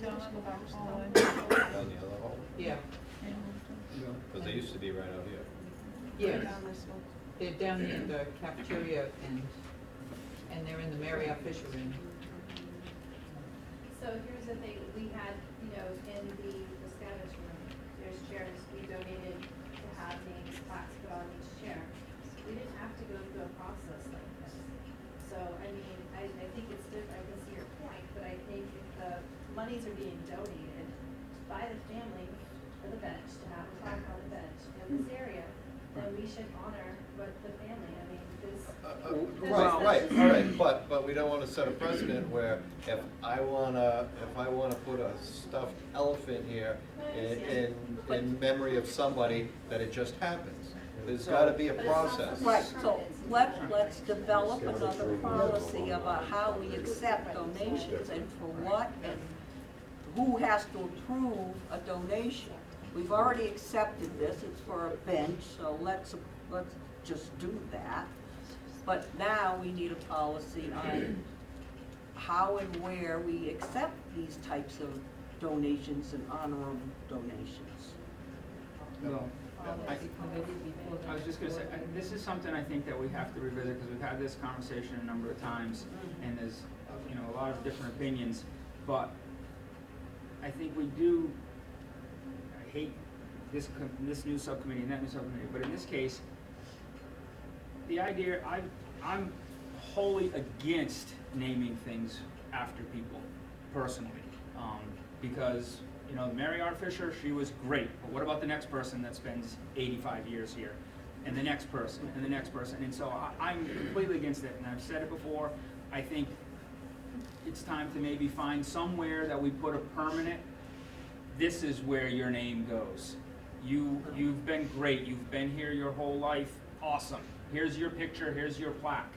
S14: Down on the back hallway.
S2: Down the other hall?
S12: Yeah,
S2: Because they used to be right out here.
S12: yeah. They're down near the cafeteria and they're in the Marriott Fisher Inn.
S16: So here's the thing, we had, in the Spanish room, there's chairs, we donated to have names, plaques put on each chair. We didn't have to go through a process like this. So, I mean, I think it's different, I can see your point, but I think if the monies are being donated by the family for the bench, to have a plaque on the bench in this area, then we should honor what the family, I mean, this.
S2: Right, all right, but we don't wanna set a precedent where if I wanna put a stuffed elephant here in memory of somebody, that it just happens. There's gotta be a process.
S6: Right, so let's develop another policy about how we accept donations and for what and who has to approve a donation. We've already accepted this, it's for a bench, so let's just do that. But now we need a policy on how and where we accept these types of donations and honorable donations.
S17: Well, policy committee before the.
S12: I was just gonna say, this is something I think that we have to revisit, because we've had this conversation a number of times, and there's, you know, a lot of different opinions, but I think we do, I hate this new subcommittee and that new subcommittee, but in this case, the idea, I'm wholly against naming things after people, personally, because, you know, Mary R. Fisher, she was great, but what about the next person that spends 85 years here? And the next person, and the next person, and so I'm completely against it, and I've said it before, I think it's time to maybe find somewhere that we put a permanent, this is where your name goes. You've been great, you've been here your whole life, awesome. Here's your picture, here's your plaque.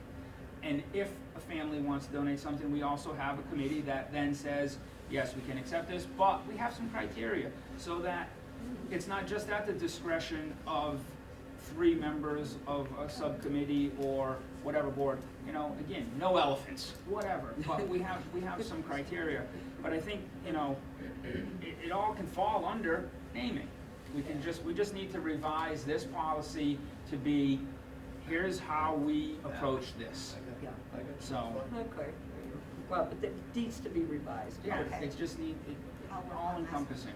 S12: And if a family wants to donate something, we also have a committee that then says, yes, we can accept this, but we have some criteria so that it's not just at the discretion of 3 members of a subcommittee or whatever board. You know, again, no elephants, whatever, but we have some criteria. But I think, you know, it all can fall under naming. We just need to revise this policy to be, here's how we approach this.
S1: Yeah.
S12: So.
S1: Okay. Well, but it needs to be revised.
S12: Yeah,
S1: Okay.
S12: it's just all encompassing.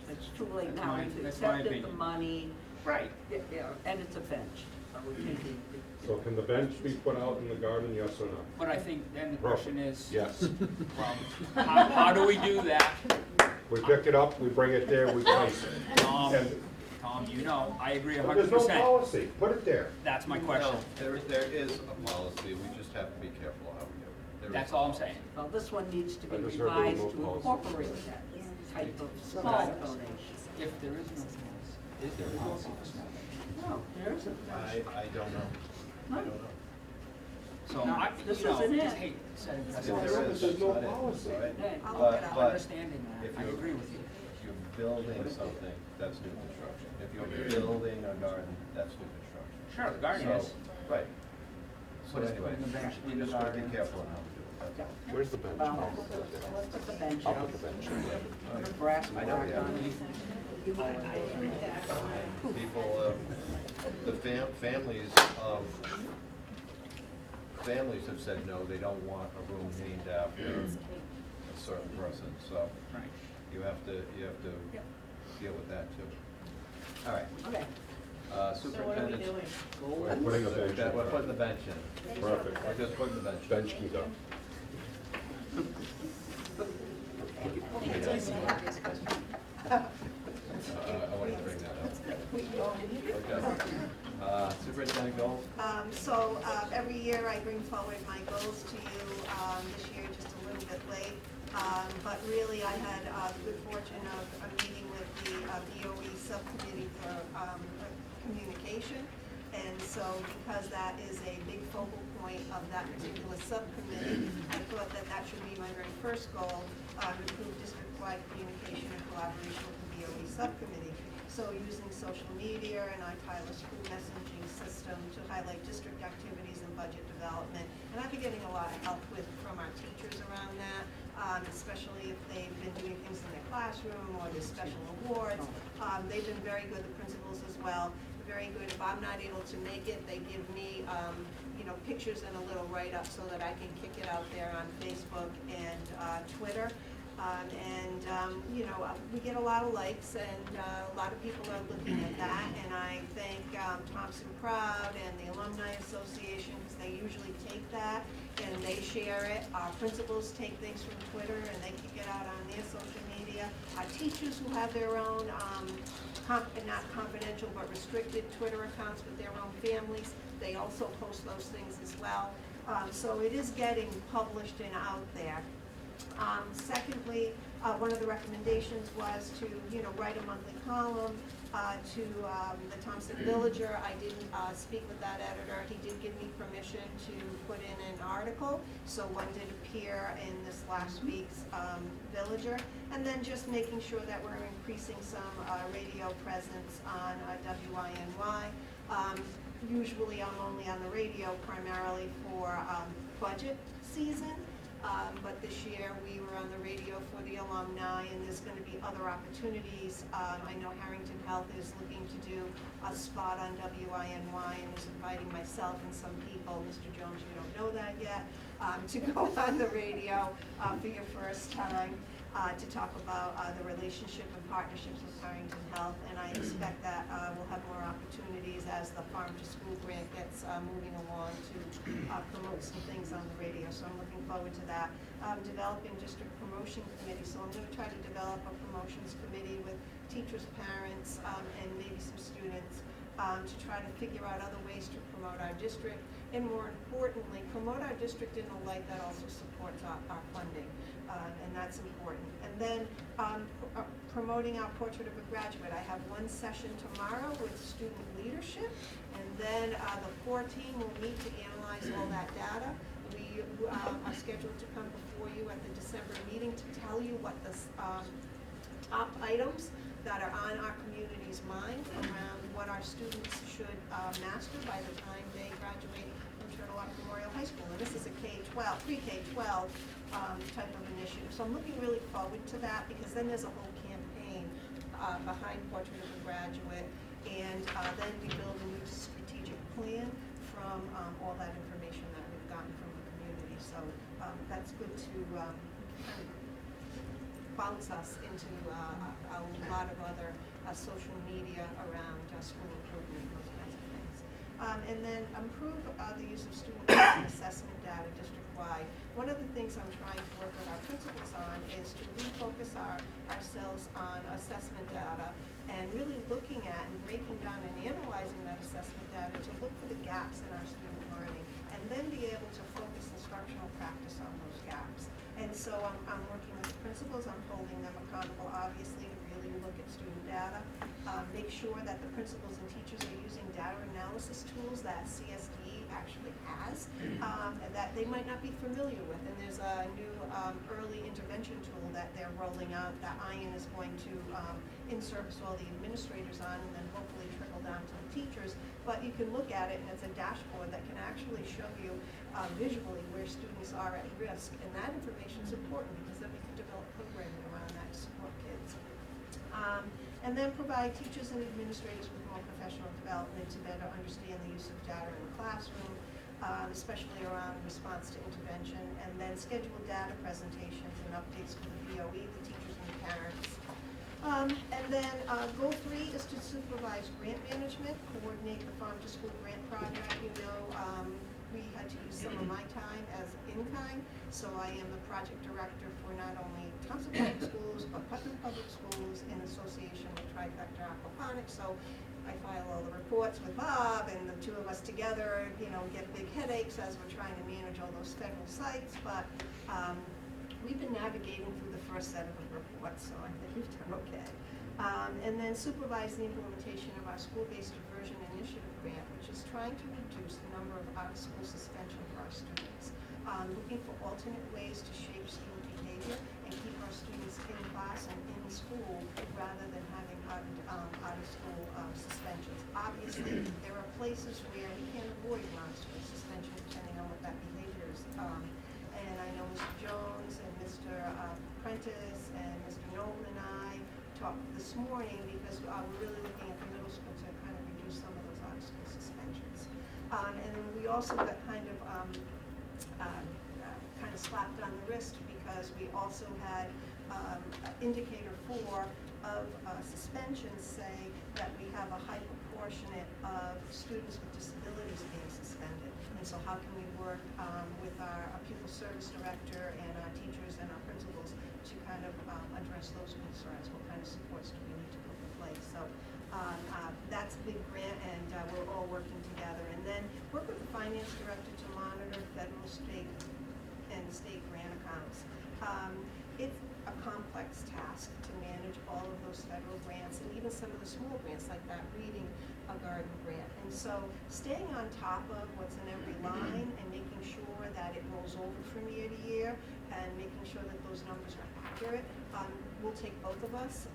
S1: It's too late
S12: that's
S1: now.
S12: my-
S1: We've
S12: that's my
S1: accepted the
S12: opinion.
S1: money.
S12: Right.
S1: Yeah, and it's a bench. So we can be-
S5: So can the bench be put out in the garden, yes or no?
S12: But I think then the question is,
S5: Yes.
S12: well, how do we do that?
S5: We pick it up, we bring it there, we place it.
S12: Tom, you know, I agree
S5: But there's no
S12: 100%.
S5: policy, put it there.
S12: That's my question.
S2: No, there is a policy, we just have to be careful how we do it. There is
S12: That's
S2: a
S12: all I'm
S2: policy.
S12: saying.
S11: Well, this one needs to be
S5: I just heard there was
S11: revised
S5: no
S11: to
S5: policy.
S11: incorporate that type of small donation.
S12: If there is no policy, is there a policy for small?
S11: No, there isn't.
S2: I don't know. I don't know.
S12: So
S11: No,
S12: I,
S11: this
S12: you know,
S11: isn't
S12: just
S11: it.
S12: hate setting
S2: If
S12: precedents.
S2: there is,
S5: There's no
S2: that's not it,
S5: policy.
S2: right?
S11: Okay.
S6: I'll look it up.
S12: Understanding that,
S2: if
S12: I
S2: you-
S12: agree with you.
S2: If you're building something, that's new construction. If you're building a garden, that's new construction.
S12: Sure, the garden
S2: So,
S12: is.
S2: Right. So
S12: But it's
S2: anyway,
S12: putting the bench
S2: we
S12: in the
S2: just gotta be
S12: garden.
S2: careful on how we do it, that's all.
S5: Where's the bench?
S11: Let's put the bench
S5: I'll
S11: out.
S5: put the bench.
S11: Put a brass
S2: I know,
S11: board
S2: yeah.
S11: on it.
S2: People, families have said no, they don't want a room named after a certain person, so
S12: Right.
S2: you have to deal with that too. All right.
S11: Okay.
S2: Superintendent's.
S5: We're putting a bench in.
S2: We're putting the bench in.
S5: Perfect.
S2: We're just putting the bench in.
S5: Bench can go.
S2: I wanted to bring that up. Okay. Superintendent goals?
S11: Every year I bring forward my goals to you, this year just a little bit late. But really I had the good fortune of meeting with the BOE subcommittee for communication. And so because that is a big focal point of that particular subcommittee, I thought that that should be my very first goal, improve district-wide communication and collaboration with the BOE subcommittee. So using social media and Untitled school messaging system to highlight district activities and budget development. And I've been getting a lot of help from our teachers around that, especially if they've been doing things in their classroom or there's special awards. They've been very good, the principals as well. Very good. If I'm not able to make it, they give me, pictures and a little write-up so that I can kick it out there on Facebook and Twitter. We get a lot of likes, and a lot of people are looking at that. And I thank Thompson Proud and the Alumni Association, because they usually take that and they share it. Our principals take things from Twitter and they kick it out on their social media. Our teachers who have their own, not confidential, but restricted Twitter accounts with their own families, they also post those things as well. So it is getting published and out there. Secondly, one of the recommendations was to, write a monthly column to the Thompson Villager. I didn't speak with that editor. He did give me permission to put in an article, so one did appear in this last week's Villager. And then just making sure that we're increasing some radio presence on WINY. Usually I'm only on the radio primarily for budget season. But this year, we were on the radio for the alumni, and there's gonna be other opportunities. I know Harrington Health is looking to do a spot on WINY and is inviting myself and some people, Mr. Jones, you don't know that yet, to go on the radio for your first time. To talk about the relationship and partnerships with Harrington Health, and I expect that we'll have more opportunities as the Farm to School grant gets moving along to promote some things on the radio, so I'm looking forward to that. Developing district promotion committee, so I'm going to try to develop a promotions committee with teachers, parents, and maybe some students to try to figure out other ways to promote our district, and more importantly, promote our district in a light that also supports our funding. And that's important. And then promoting our portrait of a graduate. I have one session tomorrow with student leadership, and then the core team will meet to analyze all that data. We are scheduled to come before you at the December meeting to tell you what the top items that are on our community's mind around what our students should master by the time they graduate from Turtle Rock Memorial High School. And this is a K-12, pre-K-12 type of initiative. So I'm looking really forward to that, because then there's a whole campaign behind Portrait of a Graduate, and then we build a new strategic plan from all that information that we've gotten from the community. So that's good to kind of bounce us into a lot of other social media around school improvement, those kinds of things. And then improve the use of student assessment data district-wide. One of the things I'm trying to work with our principals on is to refocus ourselves on assessment data and really looking at and breaking down and analyzing that assessment data to look for the gaps in our student learning, and then be able to focus instructional practice on those gaps. And so I'm working with the principals, I'm holding them accountable, obviously, to really look at student data, make sure that the principals and teachers are using data analysis tools that CSD actually has, that they might not be familiar with. And there's a new early intervention tool that they're rolling out that Ian is going to in-service all the administrators on, and then hopefully trickle down to the teachers. But you can look at it, and it's a dashboard that can actually show you visually where students are at risk. And that information is important, because then we can develop programming around that to support kids. And then provide teachers and administrators with more professional development to better understand the use of data in the classroom, especially around response to intervention, and then schedule data presentations and updates for the BOE, the teachers and the parents. And then goal 3 is to supervise grant management, coordinate the Farm to School grant project. You know, we had to use some of my time as in-kind, so I am the project director for not only Thompson Public Schools, but Putnam Public Schools in association with Trifecta Aquaponics. So I file all the reports with Bob, and the two of us together, you know, get big headaches as we're trying to manage all those federal sites, but we've been navigating through the first set of the reports, so I think we've done okay. And then supervise the implementation of our school-based diversion initiative grant, which is trying to reduce the number of out-of-school suspension for our students. Looking for alternate ways to shape student behavior and keep our students in class and in school rather than having out-of-school suspensions. Obviously, there are places where we can't avoid non-school suspension depending on what that behavior is. And I know Mr. Jones and Mr. Prentice and Mr. Nolan and I talked this morning, because we're really looking at the middle school to kind of reduce some of those out-of-school suspensions. And we also got kind of slapped on the wrist, because we also had indicator 4 of suspensions say that we have a high proportionate of students with disabilities being suspended. And so how can we work with our pupil service director and our teachers and our principals to kind of address those concerns? What kind of supports do we need to put in place? So that's a big grant, and we're all working together. And then work with the finance director to monitor federal, state, and state grant accounts. It's a complex task to manage all of those federal grants, and even some of the small grants like that Reading a Garden grant. And so staying on top of what's in every line and making sure that it rolls over from year to year, and making sure that those numbers are accurate, will take both of us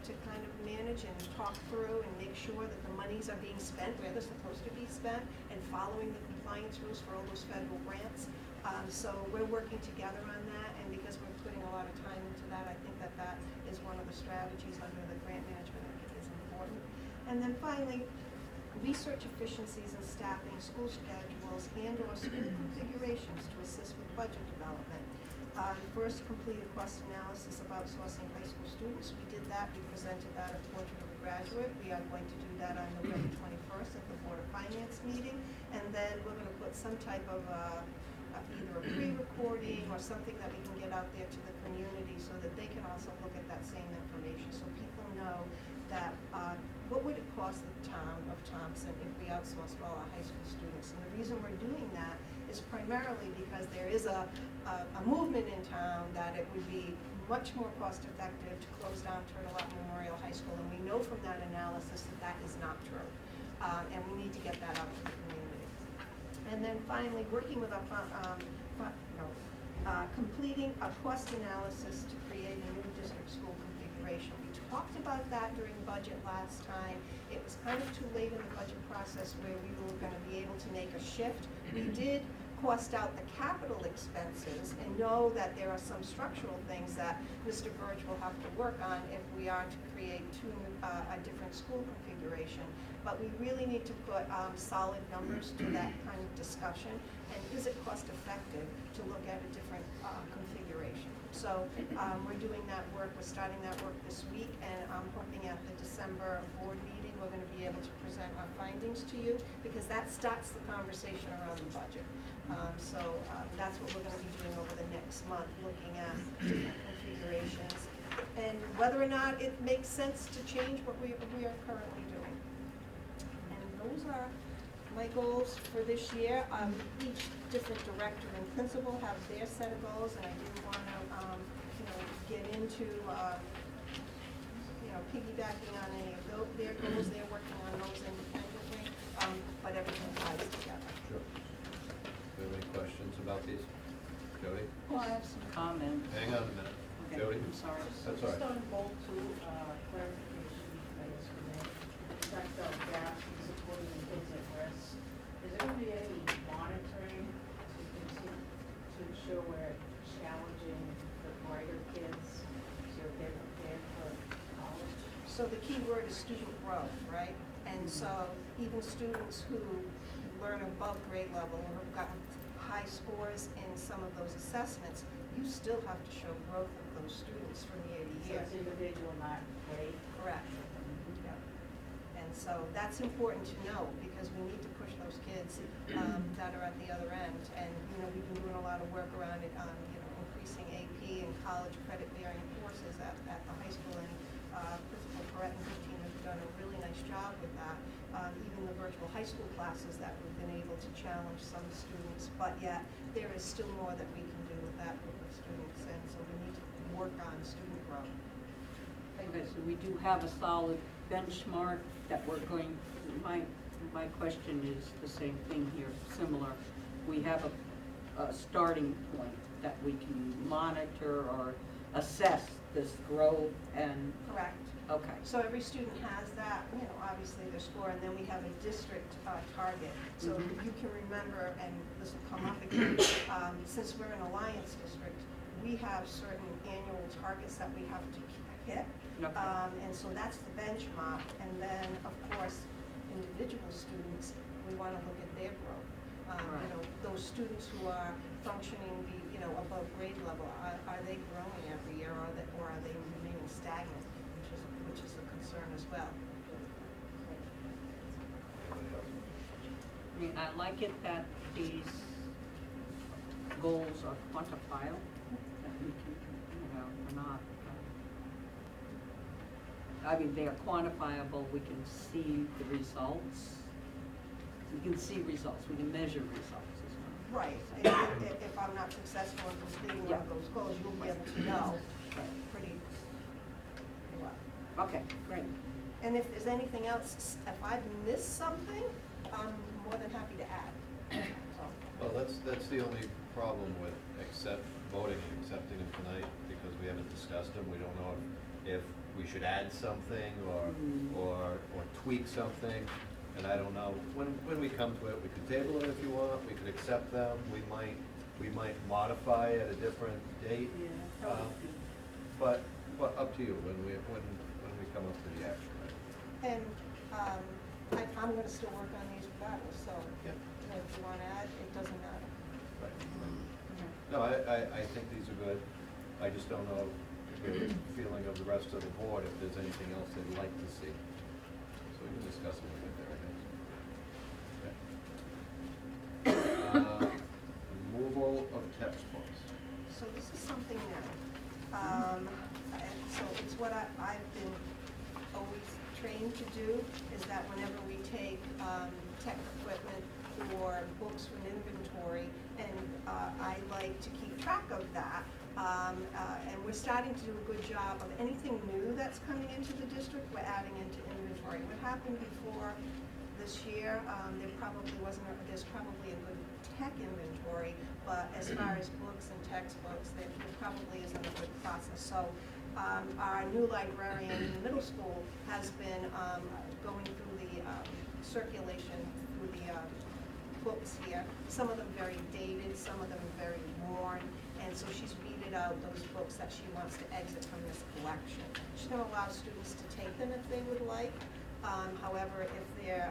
S11: to kind of manage and talk through and make sure that the monies are being spent where they're supposed to be spent, and following the compliance rules for all those federal grants. So we're working together on that, and because we're putting a lot of time into that, I think that that is one of the strategies under the grant management I think is important. And then finally, research efficiencies in staffing, school schedules, and/or school configurations to assist with budget development. First, complete a cost analysis of outsourcing high school students. We did that. We presented that at Portrait of a Graduate. We are going to do that on November 21st at the Board of Finance meeting. And then we're going to put some type of either a pre-recording or something that we can get out there to the community so that they can also look at that same information, so people know that what would it cost the town of Thompson if we outsourced all our high school students. And the reason we're doing that is primarily because there is a movement in town that it would be much more cost effective to close down Turtle Up Memorial High School, and we know from that analysis that that is not true. And we need to get that out to the community. And then finally, working with our, completing a cost analysis to create a new district school configuration. We talked about that during budget last time. It was kind of too late in the budget process where we were going to be able to make a shift. We did cost out the capital expenses and know that there are some structural things that Mr. Burge will have to work on if we are to create a different school configuration. But we really need to put solid numbers to that kind of discussion. And is it cost effective to look at a different configuration? So we're doing that work. We're starting that work this week, and I'm hoping at the December board meeting we're going to be able to present our findings to you, because that starts the conversation around the budget. So that's what we're going to be doing over the next month, looking at different configurations and whether or not it makes sense to change what we are currently doing. And those are my goals for this year. Each different director and principal have their set of goals, and I didn't want to, get into, piggybacking on any of their goals. They're working on those independently, but everything ties together.
S2: Sure. Do you have any questions about these? Jody?
S18: Well, I have some comment.
S2: Hang on a minute.
S18: Okay,
S2: Jody?
S18: I'm sorry.
S2: That's all right.
S18: Just on goal 2, clarification, I guess, for me. Talked about gaps in supporting the kids at risk. Is there going to be any monitoring to show where it's challenging the brighter kids so they're prepared for college?
S11: So the key word is student growth, right? And so even students who learn above grade level or have gotten high scores in some of those assessments, you still have to show growth of those students from year to year.
S18: So it's individual, not grade?
S11: Correct. Yep. And so that's important to know, because we need to push those kids that are at the other end. And, we've been doing a lot of work around it, increasing AP and college credit-bearing courses at the high school. And Principal Corrett and her team have done a really nice job with that. Even the virtual high school classes that we've been able to challenge some students, but yet there is still more that we can do with that group of students, and so we need to work on student growth.
S18: Okay, so we do have a solid benchmark that we're going, my question is the same thing here, similar. We have a starting point that we can monitor or assess this growth and.
S11: Correct.
S18: Okay.
S11: So every student has that, obviously their score, and then we have a district target. So you can remember, and this will come up again, since we're an alliance district, we have certain annual targets that we have to hit.
S18: Okay.
S11: And so that's the benchmark. And then, of course, individual students, we want to look at their growth. Those students who are functioning, above grade level, are they growing every year, or are they remaining stagnant, which is a concern as well.
S18: I mean, I like it that these goals are quantifiable, that we can, we're not, I mean, they are quantifiable, we can see the results. We can see results, we can measure results as well.
S11: Right. If I'm not successful in completing one of those goals, you'll be able to know pretty well.
S18: Okay, great.
S11: And if there's anything else, if I've missed something, I'm more than happy to add.
S2: Well, that's the only problem with voting and accepting them tonight, because we haven't discussed them. We don't know if we should add something or tweak something. And I don't know, when we come to it, we could table it if you want, we could accept them, we might we might modify at a different date.
S7: Yeah.
S2: But up to you when we come up to the action item.
S11: And I'm gonna still work on these regardless, so
S2: Yeah.
S11: if you wanna add, it doesn't matter.
S2: Right. No, I think these are good. I just don't know the feeling of the rest of the board, if there's anything else they'd like to see. So we can discuss it when we get there, I guess. Okay. Removal of textbooks.
S11: So this is something new. So it's what I've been always trained to do, is that whenever we take tech equipment or books from inventory, and I like to keep track of that, and we're starting to do a good job of anything new that's coming into the district, we're adding into inventory. What happened before this year, there's probably a good tech inventory, but as far as books and textbooks, there probably isn't a good process. So our new librarian in the middle school has been going through the circulation through the books here. Some of them very dated, some of them very worn, and so she's weeded out those books that she wants to exit from this collection. She's going to allow students to take them if they would like. However, if they're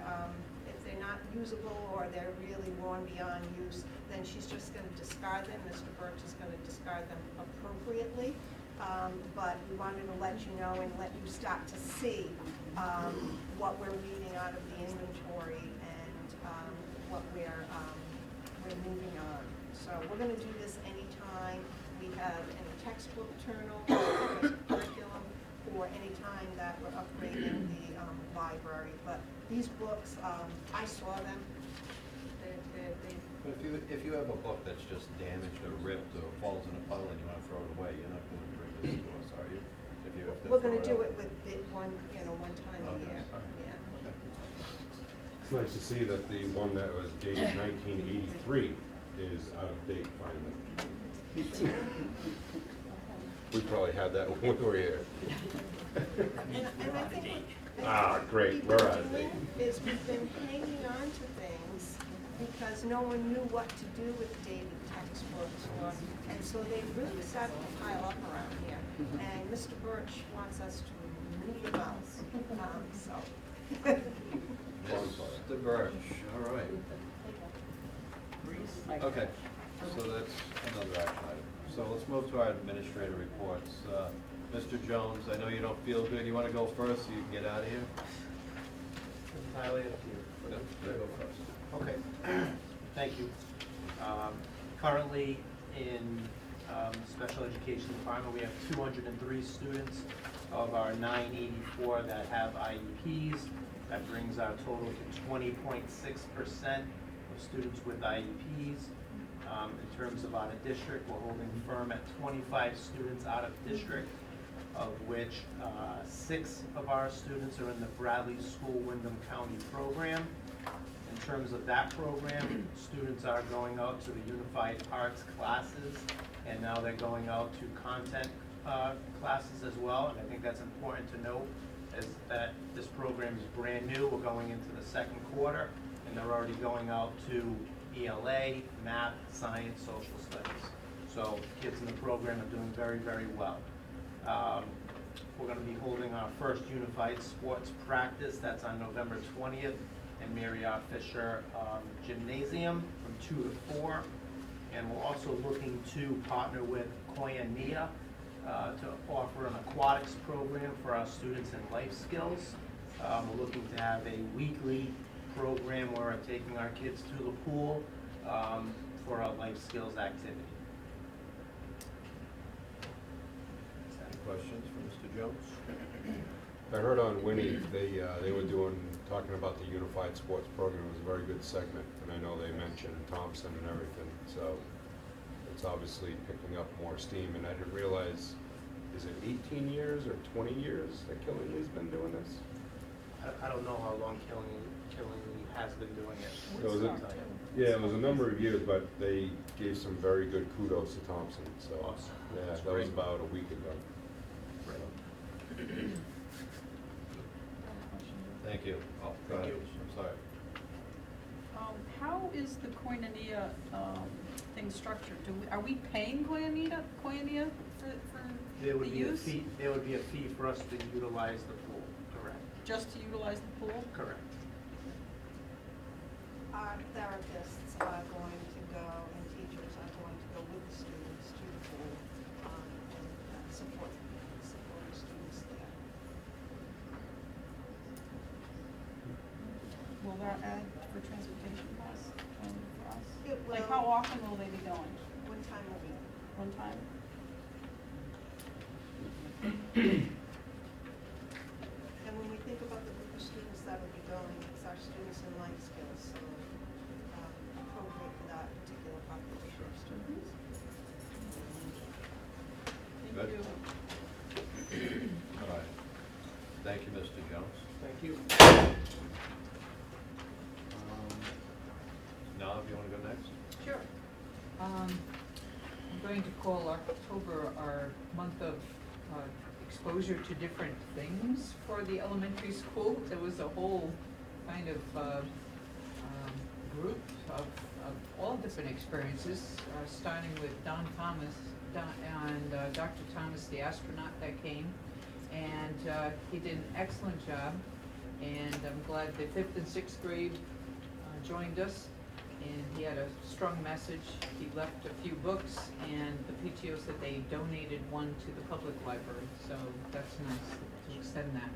S11: not usable or they're really worn beyond use, then she's just going to discard them. Mr. Birch is going to discard them appropriately. But we wanted to let you know and let you start to see what we're weeding out of the inventory and what we're moving on. So we're going to do this anytime we have any textbook turnover, curriculum, or any time that we're upgrading the library. But these books, I saw them.
S2: But if you have a book that's just damaged or ripped or falls in a puddle and you want to throw it away, you're not going to bring this to us, are you? If you have to
S11: We're going to
S2: throw
S11: do
S2: out.
S11: it with one time a
S2: Okay.
S11: year. Yeah.
S5: It's nice to see that the one that was dated 1983 is out of date finally. We probably had that when we were here.
S11: And I think
S5: Great, we're out of date.
S11: is we've been hanging on to things because no one knew what to do with dated textbooks, and so they really started to pile up around here. And Mr. Birch wants us to move them out, so.
S2: Mr. Birch, all right. Okay, so that's another action item. So let's move to our administrator reports. Mr. Jones, I know you don't feel good. You want to go first so you can get out of here?
S19: Entirely up to you.
S2: No, you go first.
S19: Okay, thank you. Currently in special education department, we have 203 students of our 984 that have IEPs. That brings our total to 20.6% of students with IEPs. In terms of out of district, we're holding firm at 25 students out of district, of which 6 of our students are in the Bradley School Windham County program. In terms of that program, students are going out to the Unified Arts classes, and now they're going out to content classes as well. And I think that's important to note, is that this program is brand new. We're going into the second quarter, and they're already going out to ELA, math, science, social studies. So kids in the program are doing very, very well. We're going to be holding our first unified sports practice. That's on November 20th in Marriott Fisher Gymnasium from 2 to 4. And we're also looking to partner with Koinonia to offer an aquatics program for our students in life skills. We're looking to have a weekly program where we're taking our kids to the pool for a life skills activity.
S2: Any questions for Mr. Jones?
S5: I heard on Winnie, they were talking about the Unified Sports Program. It was a very good segment, and I know they mentioned Thompson and everything, so it's obviously picking up more steam, and I didn't realize, is it 18 years or 20 years that Killingly's been doing this?
S19: I don't know how long Killingly has been doing it.
S5: It was a number of years, but they gave some very good kudos to Thompson, so,
S19: Awesome.
S5: yeah,
S19: That's
S5: that was
S19: great.
S5: about a week ago.
S2: Thank you. Oh, go ahead. I'm sorry.
S7: How is the Koinonia thing's structured? Are we paying Koinonia for
S19: There
S7: the
S19: would be a
S7: use?
S19: fee, there would be a fee for us to utilize the pool, correct?
S7: Just to utilize the pool?
S19: Correct.
S11: Our therapists are going to go and teachers are going to go with the students to the pool, and support the students there.
S7: Will that add for transportation costs for us?
S11: It
S7: Like,
S11: will.
S7: how often will they be going?
S11: One time a week.
S7: One time?
S11: And when we think about the group of students that will be going, it's our students in life skills, so appropriate for that particular population of students.
S7: Thank
S2: Good.
S7: you.
S2: All right. Thank you, Mr. Jones.
S19: Thank you.
S2: Now, if you want to go next?
S12: Sure. I'm going to call October our month of exposure to different things for the elementary school. There was a whole kind of group of all different experiences, starting with Don and Dr. Thomas, the astronaut that came. And he did an excellent job. And I'm glad the 5th and 6th grade joined us. And he had a strong message. He left a few books, and the PTO said they donated one to the public library, so that's nice to extend that.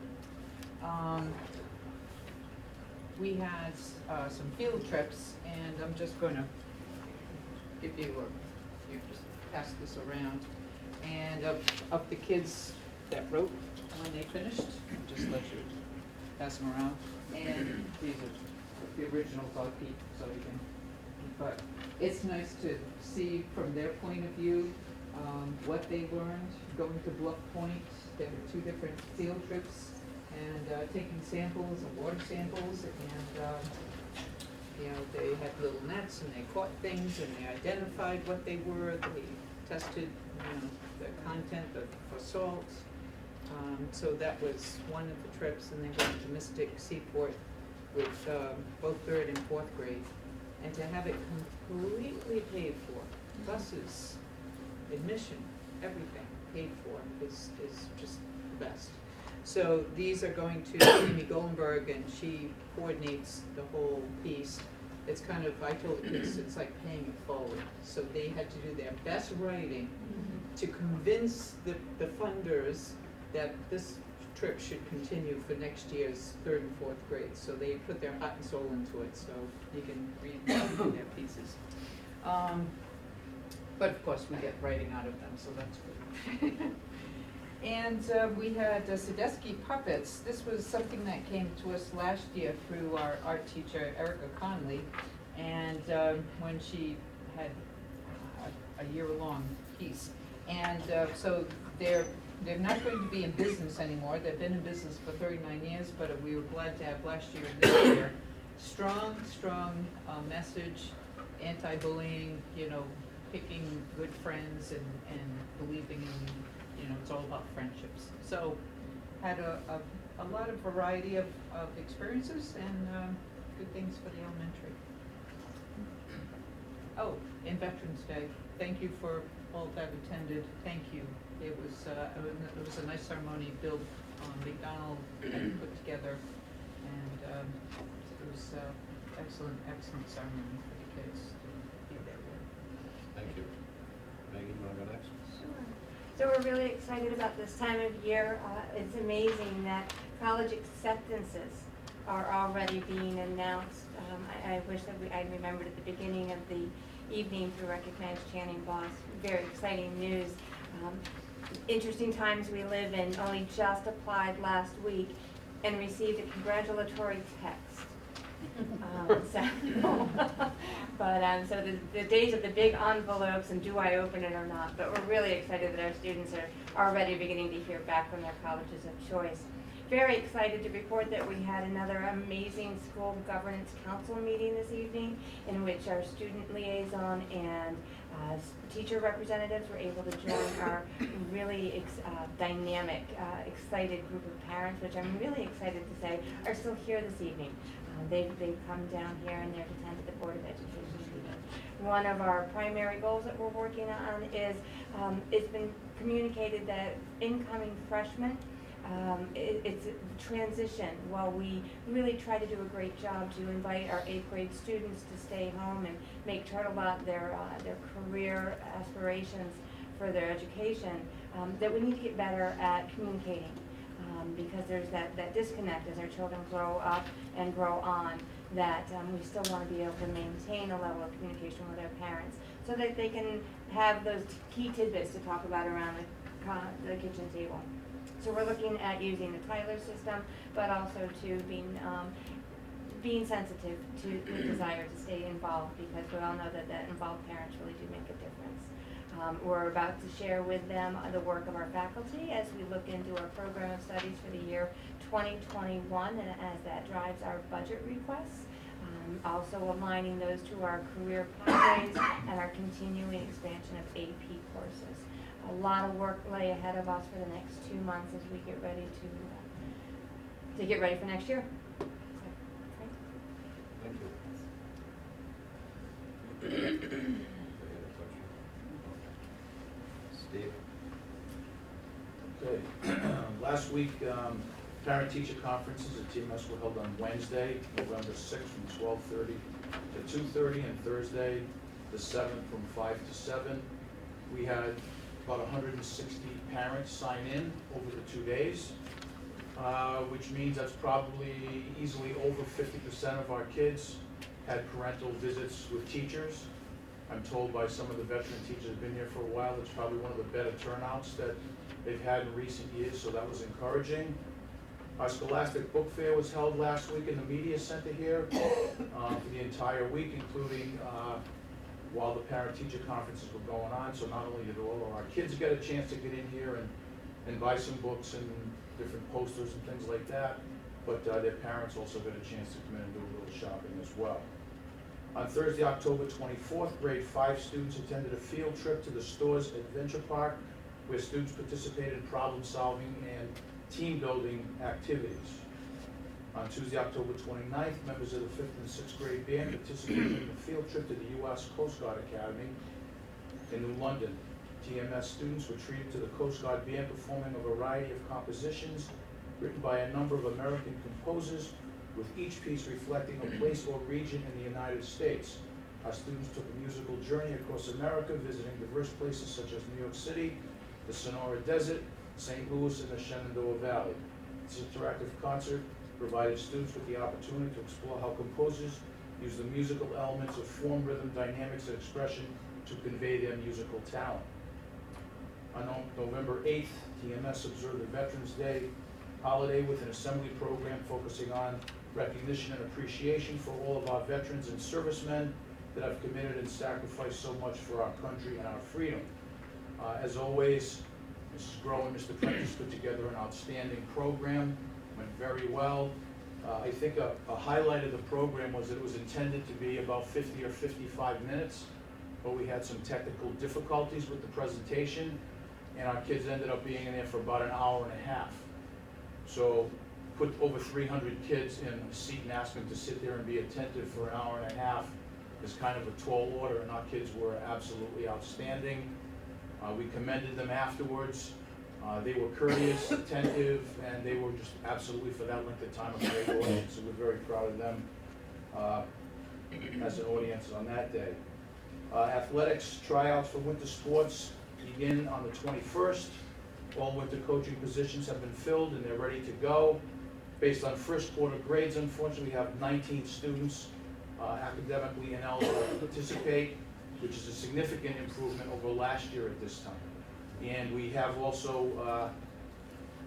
S12: We had some field trips, and I'm just going to give you just pass this around. And of the kids that wrote when they finished, I'll just let you pass them around. And these are the originals I'll keep, so you can. But it's nice to see from their point of view what they learned going to Bluff Point. There were 2 different field trips and taking samples and water samples, and you know, they had little nets and they caught things and they identified what they were. They tested, you know, the content for salt. So that was one of the trips, and then going to Mystic Seaport with both 3rd and 4th grade. And to have it completely paid for, buses, admission, everything paid for is just the best. So these are going to Amy Goldberg, and she coordinates the whole piece. It's kind of, I told the kids, it's like paying it forward. So they had to do their best writing to convince the funders that this trip should continue for next year's 3rd and 4th grade. So they put their heart and soul into it, so you can read their pieces. But of course, we get writing out of them, so that's good. And we had Sadesky puppets. This was something that came to us last year through our art teacher, Erica Conley. And when she had a year-long piece. And so they're not going to be in business anymore. They've been in business for 39 years, but we were glad to have last year and this year. Strong message, anti-bullying, you know, picking good friends and believing in, you know, it's all about friendships. So had a lot of variety of experiences and good things for the elementary. Oh, and Veterans Day. Thank you for all that attended. Thank you. It was a nice ceremony Bill McDonald had put together, and it was excellent ceremony for the kids to be there with.
S2: Thank you. Megan, you want to go next?
S8: Sure. So we're really excited about this time of year. It's amazing that college acceptances are already being announced. I wish that I remembered at the beginning of the evening to recognize Channing Boss. Very exciting news. Interesting times we live in. Only just applied last week and received a congratulatory text. So the days of the big envelopes and do I open it or not, but we're really excited that our students are already beginning to hear back from their colleges of choice. Very excited to report that we had another amazing school governance council meeting this evening in which our student liaison and teacher representatives were able to join our really dynamic, excited group of parents, which I'm really excited to say are still here this evening. They've come down here and they're attended the Board of Education meeting. One of our primary goals that we're working on is, it's been communicated that incoming freshmen, it's a transition. While we really try to do a great job to invite our 8th grade students to stay home and make Turtle Lot their career aspirations for their education, that we need to get better at communicating. Because there's that disconnect as our children grow up and grow on, that we still want to be able to maintain a level of communication with their parents so that they can have those key tidbits to talk about around the kitchen table. So we're looking at using the Tyler system, but also to being sensitive to the desire to stay involved, because we all know that involved parents really do make a difference. We're about to share with them the work of our faculty as we look into our program of studies for the year 2021, and as that drives our budget requests. Also aligning those to our career pathways and our continuing expansion of AP courses. A lot of work lay ahead of us for the next 2 months as we get ready to get ready for next year.
S2: Thank you. Steve?
S15: Okay. Last week, parent-teacher conferences at TMS were held on Wednesday, November 6th from 12:30 to 2:30, and Thursday, the 7th from 5 to 7. We had about 160 parents sign in over the 2 days, which means that's probably easily over 50% of our kids had parental visits with teachers. I'm told by some of the veteran teachers who've been here for a while, it's probably one of the better turnouts that they've had in recent years, so that was encouraging. Our Scholastic Book Fair was held last week in the Media Center here for the entire week, including while the parent-teacher conferences were going on. So not only did all of our kids get a chance to get in here and buy some books and different posters and things like that, but their parents also got a chance to come in and do a little shopping as well. On Thursday, October 24th, grade 5 students attended a field trip to the store's Adventure Park, where students participated in problem-solving and team-building activities. On Tuesday, October 29th, members of the 5th and 6th grade band participated in a field trip to the U.S. Coast Guard Academy in New London. TMS students were treated to the Coast Guard band performing a variety of compositions written by a number of American composers, with each piece reflecting a place or region in the United States. Our students took a musical journey across America, visiting diverse places such as New York City, the Sonora Desert, St. Louis, and the Shenandoah Valley. This interactive concert provided students with the opportunity to explore how composers use the musical elements of form, rhythm, dynamics, and expression to convey their musical talent. On November 8th, TMS observed the Veterans Day holiday with an assembly program focusing on recognition and appreciation for all of our veterans and servicemen that have committed and sacrificed so much for our country and our freedom. As always, Mrs. Groh and Mr. Prentice put together an outstanding program, went very well. I think a highlight of the program was that it was intended to be about 50 or 55 minutes, but we had some technical difficulties with the presentation, and our kids ended up being in there for about an hour and a half. So put over 300 kids in a seat and ask them to sit there and be attentive for an hour and a half is kind of a tall order, and our kids were absolutely outstanding. We commended them afterwards. They were courteous, attentive, and they were just absolutely, for that length of time, a great audience. So we're very proud of them as an audience on that day. Athletics tryouts for winter sports begin on the 21st. All winter coaching positions have been filled and they're ready to go. Based on first quarter grades, unfortunately, we have 19 students academically ineligible to participate, which is a significant improvement over last year at this time. And we have also,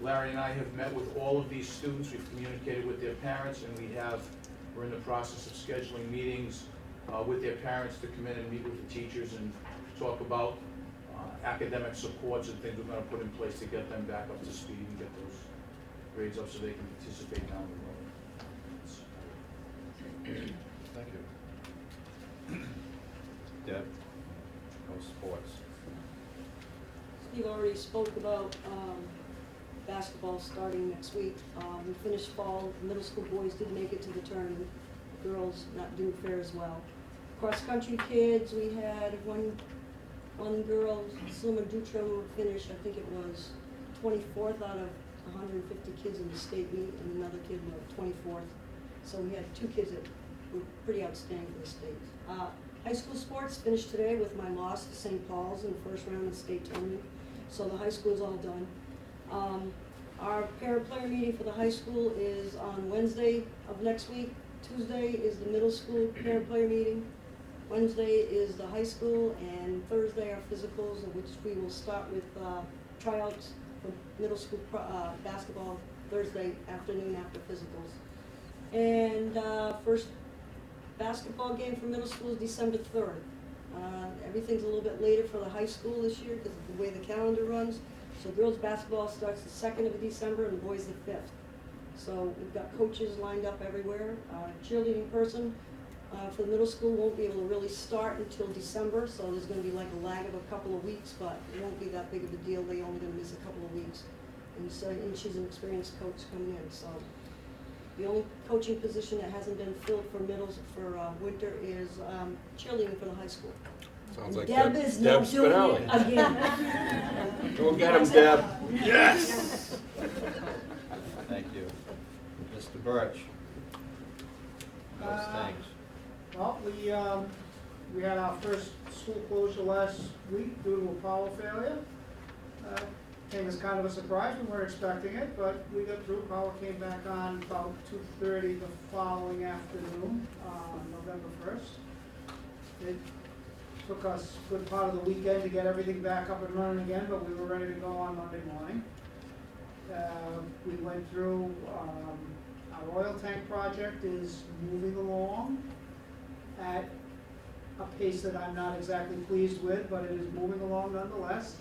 S15: Larry and I have met with all of these students. We've communicated with their parents, and we're in the process of scheduling meetings with their parents to come in and meet with the teachers and talk about academic supports and things we're going to put in place to get them back up to speed and get those grades up so they can participate down the road.
S2: Thank you. Deb, no sports.
S6: Steve already spoke about basketball starting next week. We finished fall. The middle school boys did make it to the tournament. The girls didn't fare as well. cross-country kids, we had one girl, Selma Dutram, finished, I think it was 24th out of 150 kids in the state meet, and another kid was 24th. So we had 2 kids that were pretty outstanding for the state. High school sports finished today with my loss to St. Paul's in the first round of the state tournament. So the high school is all done. Our parent-player meeting for the high school is on Wednesday of next week. Tuesday is the middle school parent-player meeting. Wednesday is the high school, and Thursday are physicals, in which we will start with tryouts for middle school basketball Thursday afternoon after physicals. And first basketball game for middle school is December 3rd. Everything's a little bit later for the high school this year because of the way the calendar runs. So girls basketball starts the 2nd of December and the boys the 5th. So we've got coaches lined up everywhere. Cheerleading person for the middle school won't be able to really start until December, so there's going to be like a lag of a couple of weeks, but it won't be that big of a deal. They're only going to miss a couple of weeks. And she's an experienced coach coming in. So the only coaching position that hasn't been filled for winter is cheerleading for the high school.
S5: Sounds like
S6: Deb is now
S5: Deb
S6: doing
S5: Spinelli.
S6: it again.
S5: Go get him, Deb. Yes!
S2: Thank you. Mr. Birch. Those things.
S20: Well, we had our first school closure last week due to a power failure. Came as kind of a surprise, we weren't expecting it, but we got through. Power came back on about 2:30 the following afternoon, November 1st. It took us a good part of the weekend to get everything back up and running again, but we were ready to go on Monday morning. We went through, our oil tank project is moving along at a pace that I'm not exactly pleased with, but it is moving along nonetheless.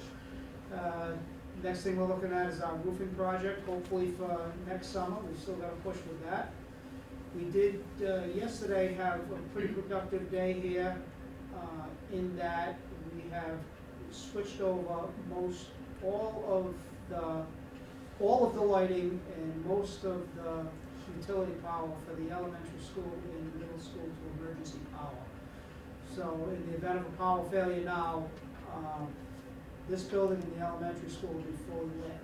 S20: Next thing we're looking at is our roofing project, hopefully for next summer. We've still got to push with that. We did yesterday have a pretty productive day here in that we have switched over all of the lighting and most of the utility power for the elementary school and the middle school to emergency power. So in the event of a power failure now, this building in the elementary school will be fully lit.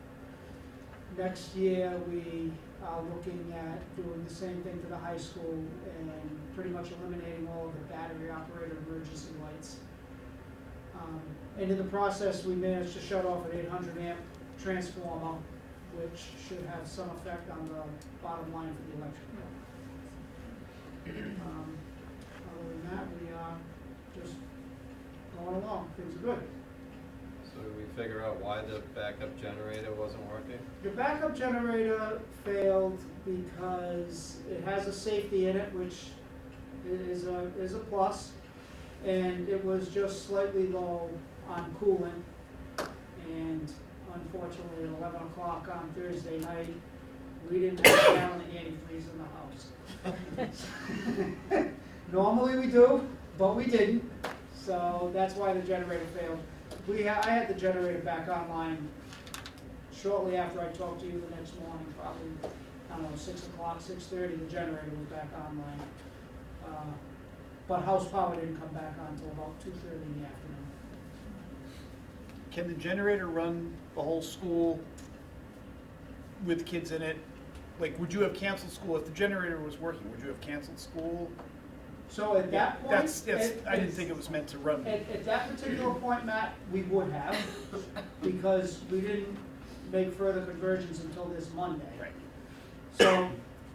S20: Next year, we are looking at doing the same thing to the high school and pretty much eliminating all of the battery-operated emergency lights. And in the process, we managed to shut off an 800-amp transformer, which should have some effect on the bottom line for the electric bill. Other than that, we are just going along. Things are good.
S2: So did we figure out why the backup generator wasn't working?
S20: The backup generator failed because it has a safety in it, which is a plus, and it was just slightly low on coolant. And unfortunately, at 11 o'clock on Thursday night, we didn't have a gallon of antifreeze in the house. Normally we do, but we didn't, so that's why the generator failed. I had the generator back online shortly after I talked to you the next morning, probably, I don't know, 6 o'clock, 6:30, the generator was back online. But house power didn't come back on until about 2:30 in the afternoon.
S9: Can the generator run the whole school with kids in it? Like, would you have canceled school if the generator was working? Would you have canceled school?
S20: So at that point,
S9: I didn't think it was meant to run.
S20: At that particular point, Matt, we would have, because we didn't make further conversions until this Monday.
S9: Right.
S20: So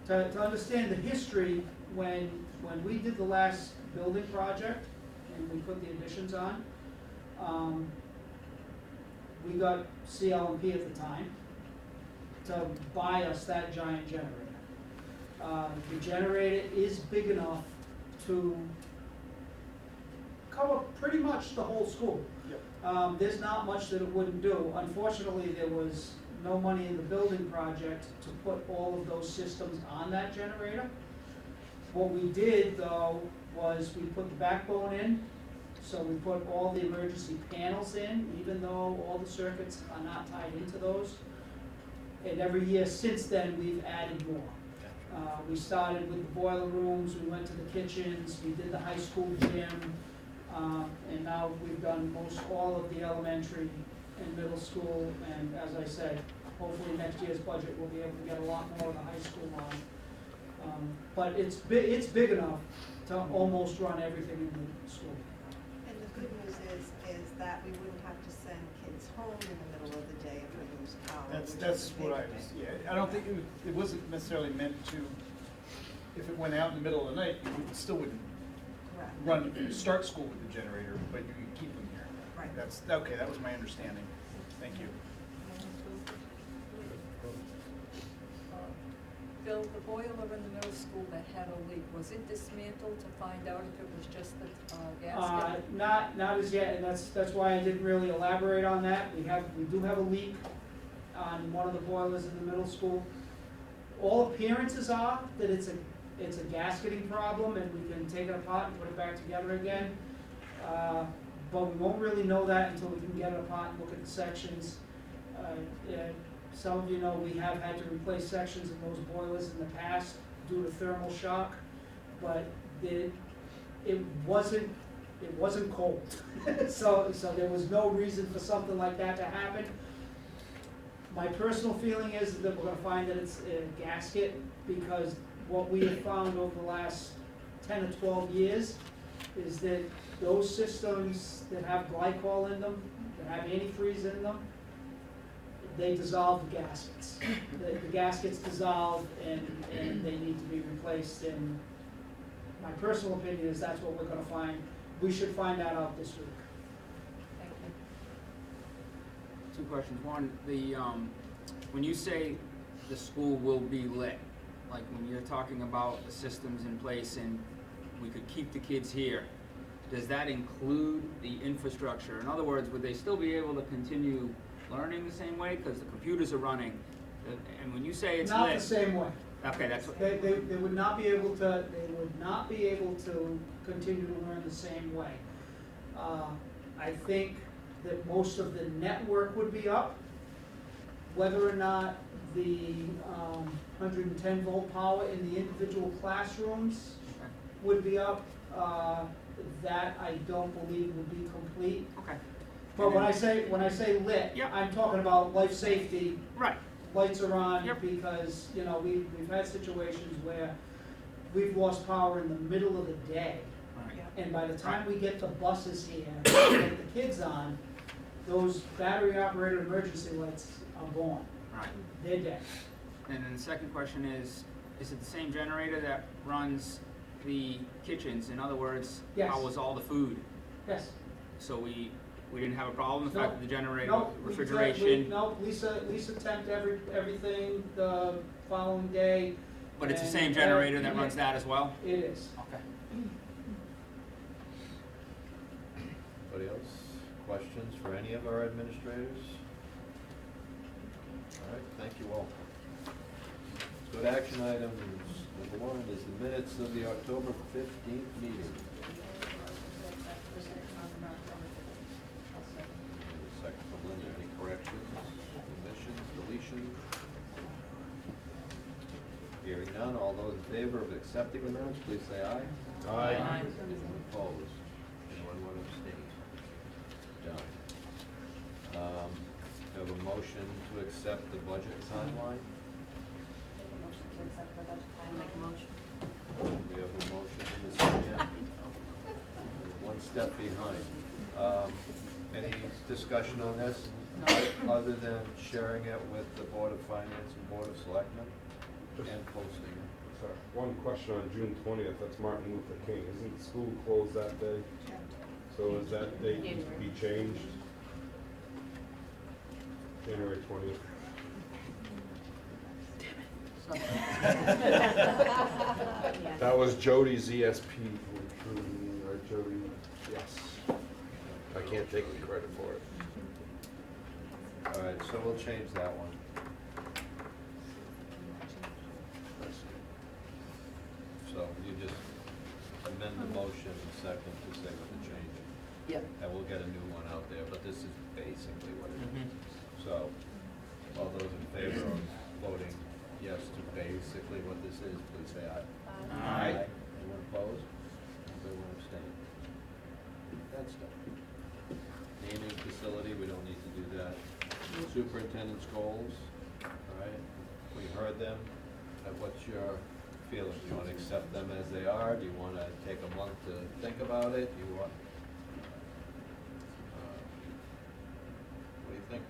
S20: to understand the history, when we did the last building project and we put the additions on, we got CL&P at the time to buy us that giant generator. The generator is big enough to cover pretty much the whole school.
S9: Yep.
S20: There's not much that it wouldn't do. Unfortunately, there was no money in the building project to put all of those systems on that generator. What we did, though, was we put the backbone in, so we put all the emergency panels in, even though all the circuits are not tied into those. And every year since then, we've added more.
S9: We started with the boiler rooms, we went to the kitchens, we did the high school gym, and now we've done most all of the elementary and middle school, and as I said, hopefully next year's budget we'll be able to get a lot more of the high school on. But it's big enough to almost run everything in the school.
S11: And the good news is that we wouldn't have to send kids home in the middle of the day if we lose power.
S9: That's what I was, yeah, I don't think it wasn't necessarily meant to, if it went out in the middle of the night, you still wouldn't start school with the generator, but you could keep them here.
S11: Right.
S9: That's, okay, that was my understanding. Thank you.
S18: Bill, the boiler in the middle school that had a leak, was it dismantled to find out if it was just the gasket?
S9: Not as yet, and that's why I didn't really elaborate on that. We do have a leak on one of the boilers in the middle school. All appearances are that it's a gasketing problem, and we can take it apart and put it back together again. But we won't really know that until we can get it apart and look at the sections. Some of you know we have had to replace sections of those boilers in the past due to thermal shock, but it wasn't cold. so there was no reason for something like that to happen. My personal feeling is that we're going to find that it's a gasket, because what we have found over the last 10 or 12 years is that those systems that have glycol in them, that have antifreeze in them, they dissolve the gaskets. The gaskets dissolve and they need to be replaced, and my personal opinion is that's what we're gonna find. We should find that out this week.
S18: Thank you.
S17: Two questions. One, when you say the school will be lit, like when you're talking about the systems in place and we could keep the kids here, does that include the infrastructure? In other words, would they still be able to continue learning the same way because the computers are running? And when you say it's
S9: Not
S17: lit,
S9: the same way.
S17: okay, that's what.
S9: They would not be able to. They would not be able to continue to learn the same way. I think that most of the network would be up. Whether or not the 110 volt power in the individual classrooms would be up, that I don't believe would be complete.
S17: Okay.
S9: But when I say lit,
S17: Yep.
S9: I'm talking about life safety.
S17: Right.
S9: Lights are on,
S17: Yep.
S9: because, we've had situations where we've lost power in the middle of the day.
S17: Right.
S9: And by the time we get the buses here, and get the kids on, those battery operated emergency lights are gone.
S17: Right.
S9: They're dead.
S17: And then the second question is it the same generator that runs the kitchens? In other words,
S9: Yes.
S17: how was all the food?
S9: Yes.
S17: So we didn't have a problem with the
S9: No.
S17: fact that the generator,
S9: No,
S17: refrigeration,
S9: No, Lisa temped everything the following day.
S17: but it's the
S9: and-
S17: same generator that
S9: yeah,
S17: runs that as well?
S9: It is.
S17: Okay.
S2: Anybody else? Questions for any of our administrators? All right, thank you all. Good action items. Number one is the minutes of the October 15th meeting. Second from Linda, any corrections, omissions, deletions? Hearing none, all those in favor of accepting the minutes, please say aye.
S5: Aye.
S17: Aye.
S2: Anyone opposed? Anyone want to abstain? Done. Have a motion to accept the budget timeline?
S6: Make a motion.
S2: We have a motion in the second. One step behind. Any discussion on this? Other than sharing it with the Board of Finance and Board of Selectmen and posting it?
S5: Sorry, one question on June 20th, that's Martin Luther King. Isn't school closed that day? So is that date need to be changed? January 20th. That was Jody's ESP. Right, Jody? Yes. I can't take any credit for it.
S2: All right, so we'll change that one. So you just amend the motion second to say what the change.
S18: Yep.
S2: And we'll get a new one out there, but this is basically what it is.
S17: Mhm.
S2: So, all those in favor of voting yes to basically what this is, please say aye.
S17: Aye.
S2: Anyone opposed? Anyone abstain? That's done. Naming facility, we don't need to do that. Superintendent's goals, all right, we heard them. What's your feeling? Do you want to accept them as they are? Do you want to take a month to think about it? Do you want, what do you think?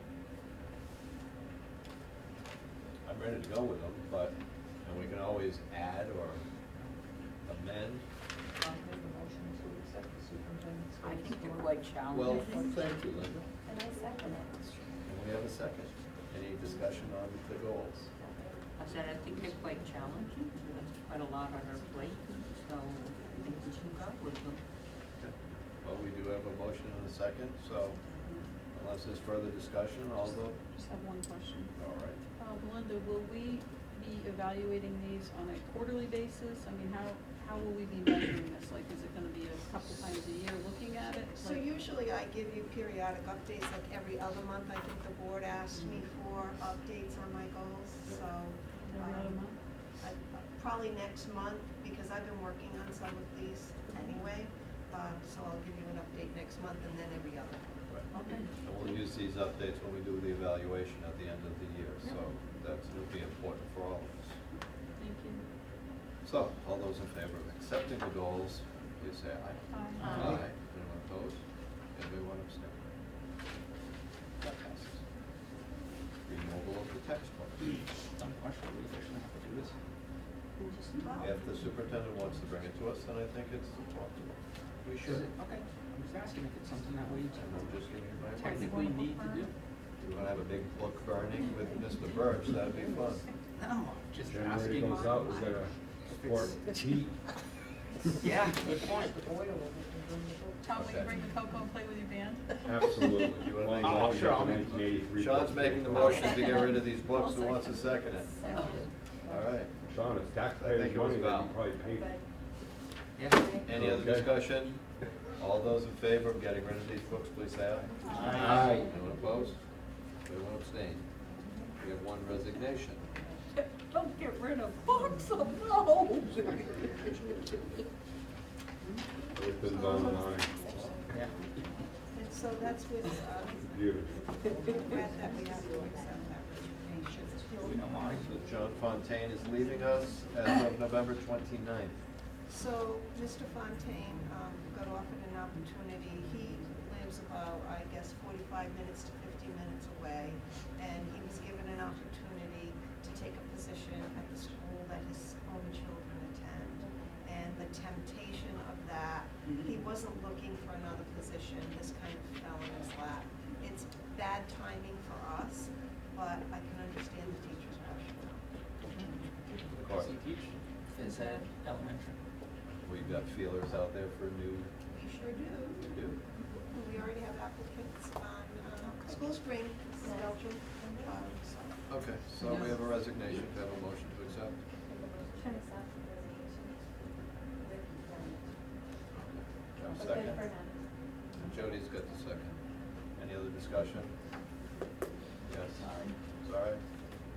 S2: I'm ready to go with them, but, and we can always add or amend.
S12: I think you're quite
S2: Well,
S12: challenging.
S2: thank you, Linda.
S3: And I second it.
S2: And we have a second. Any discussion on the goals?
S12: I said, I think they're quite challenging, that's quite a lot on our plate, so I think we should go with them.
S2: Well, we do have a motion and a second, so unless there's further discussion, I'll vote.
S7: Just have one question.
S2: All right.
S7: Belinda, will we be evaluating these on a quarterly basis? I mean, how will we be measuring this? Like, is it gonna be a couple times a year looking at it?
S11: So
S7: Like-
S11: usually I give you periodic updates, like every other month. I think the board asked me for updates on my goals, so.
S7: Every other month?
S11: Probably next month, because I've been working on some of these anyway. So I'll give you an update next month and then every other month.
S7: Okay.
S2: And we'll use these updates when we do the evaluation at the end of the year, so it'll be important for all of us.
S7: Thank you.
S2: So, all those in favor of accepting the goals, please say aye.
S7: Aye.
S2: Anyone opposed? Anyone abstain? That passes. Removal of the textbook.
S17: Dumb question, we actually have to do this.
S2: If the superintendent wants to bring it to us, then I think it's, we should.
S17: Okay, I'm just asking if it's something that we
S2: And I'm just giving you my opinion.
S17: technically need to do.
S2: You wanna have a big book burning with Mr. Birch, that'd be fun.
S17: No, just
S5: Generator
S17: asking.
S5: goes out, is there a support heat?
S17: Yeah, good point.
S7: Tom, will you bring the cocoa and play with your band?
S5: Absolutely.
S2: You wanna make
S5: Well,
S2: a
S5: I'll
S2: motion?
S5: get the 1983
S2: Sean's
S5: book.
S2: making the motion to get rid of these books, who wants to second it? All right.
S5: Sean, it's
S2: I
S5: taxpayers'
S2: think it was
S5: money that
S2: Val.
S5: you probably paid.
S17: Yeah.
S2: Any other
S5: Okay.
S2: discussion? All those in favor of getting rid of these books, please say aye.
S5: Aye.
S2: Anyone opposed? Anyone abstain? We have one resignation.
S12: Don't get rid of books, oh no!
S5: It's been done on.
S17: Yeah.
S11: And so that's with,
S5: Beautiful.
S11: that we have to accept that resignation.
S17: We don't mind.
S2: So John Fontaine is leaving us as of November 29th.
S11: So Mr. Fontaine got offered an opportunity. He lives about, I guess, 45 minutes to 50 minutes away. And he was given an opportunity to take a position at the school that his own children attend. And the temptation of that, he wasn't looking for another position. This kind of fell in his lap. It's bad timing for us, but I can understand the teacher's rationale.
S2: Of course.
S17: Does he teach phys ed elementary?
S2: We've got feelers out there for new,
S11: We sure do.
S2: we do.
S11: We already have applicants on School Spring, Belgium. So
S2: Okay, so we have a resignation, do I have a motion to accept?
S3: Can accept the resignation with
S2: Do I have a
S3: Good
S2: second?
S3: for him.
S2: And Jody's got the second. Any other discussion? Yes? Sorry?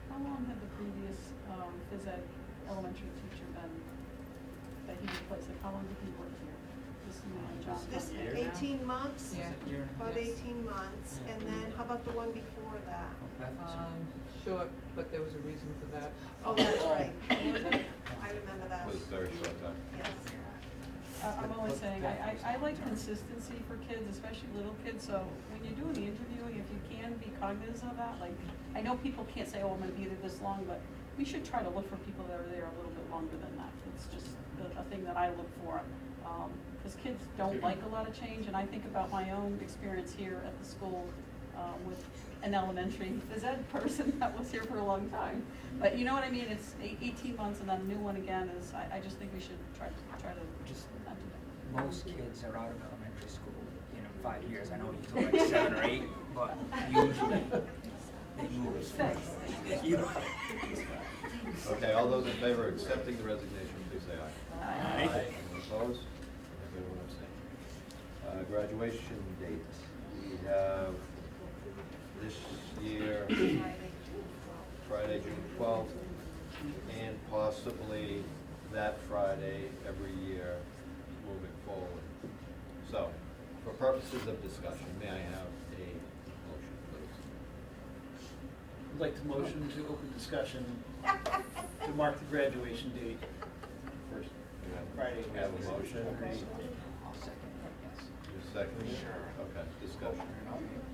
S7: How long had the previous phys ed elementary teacher been that he replaced? Like, how long did he work here? This new John
S11: This is
S7: Fontaine?
S11: 18 months,
S12: Yeah.
S11: about 18 months, and then how about the one before that?
S12: Short, but there was a reason for that.
S11: Oh, that's right. I remember that.
S2: It was a very short time.
S11: Yes.
S7: I'm only saying, I like consistency for kids, especially little kids, so when you're doing the interviewing, if you can be cognizant of that, like, I know people can't say, oh, I'm gonna be there this long, but we should try to look for people that are there a little bit longer than that. It's just a thing that I look for, because kids don't like a lot of change, and I think about my own experience here at the school, with an elementary phys ed person that was here for a long time. But you know what I mean, it's 18 months and then a new one again is, I just think we should try to
S17: Just
S7: not do that.
S17: most kids are out of elementary school, 5 years. I know you told like 7 or 8, but usually they move. You know.
S2: Okay, all those in favor of accepting the resignation, please say aye.
S17: Aye.
S2: Anyone opposed? Everyone abstain. Graduation dates. We have this year, Friday, June 12th, and possibly that Friday every year moving forward. So, for purposes of discussion, may I have a motion, please?
S9: I'd like to motion to open discussion to mark the graduation date first Friday.
S2: We have a motion. You second it? Okay, discussion.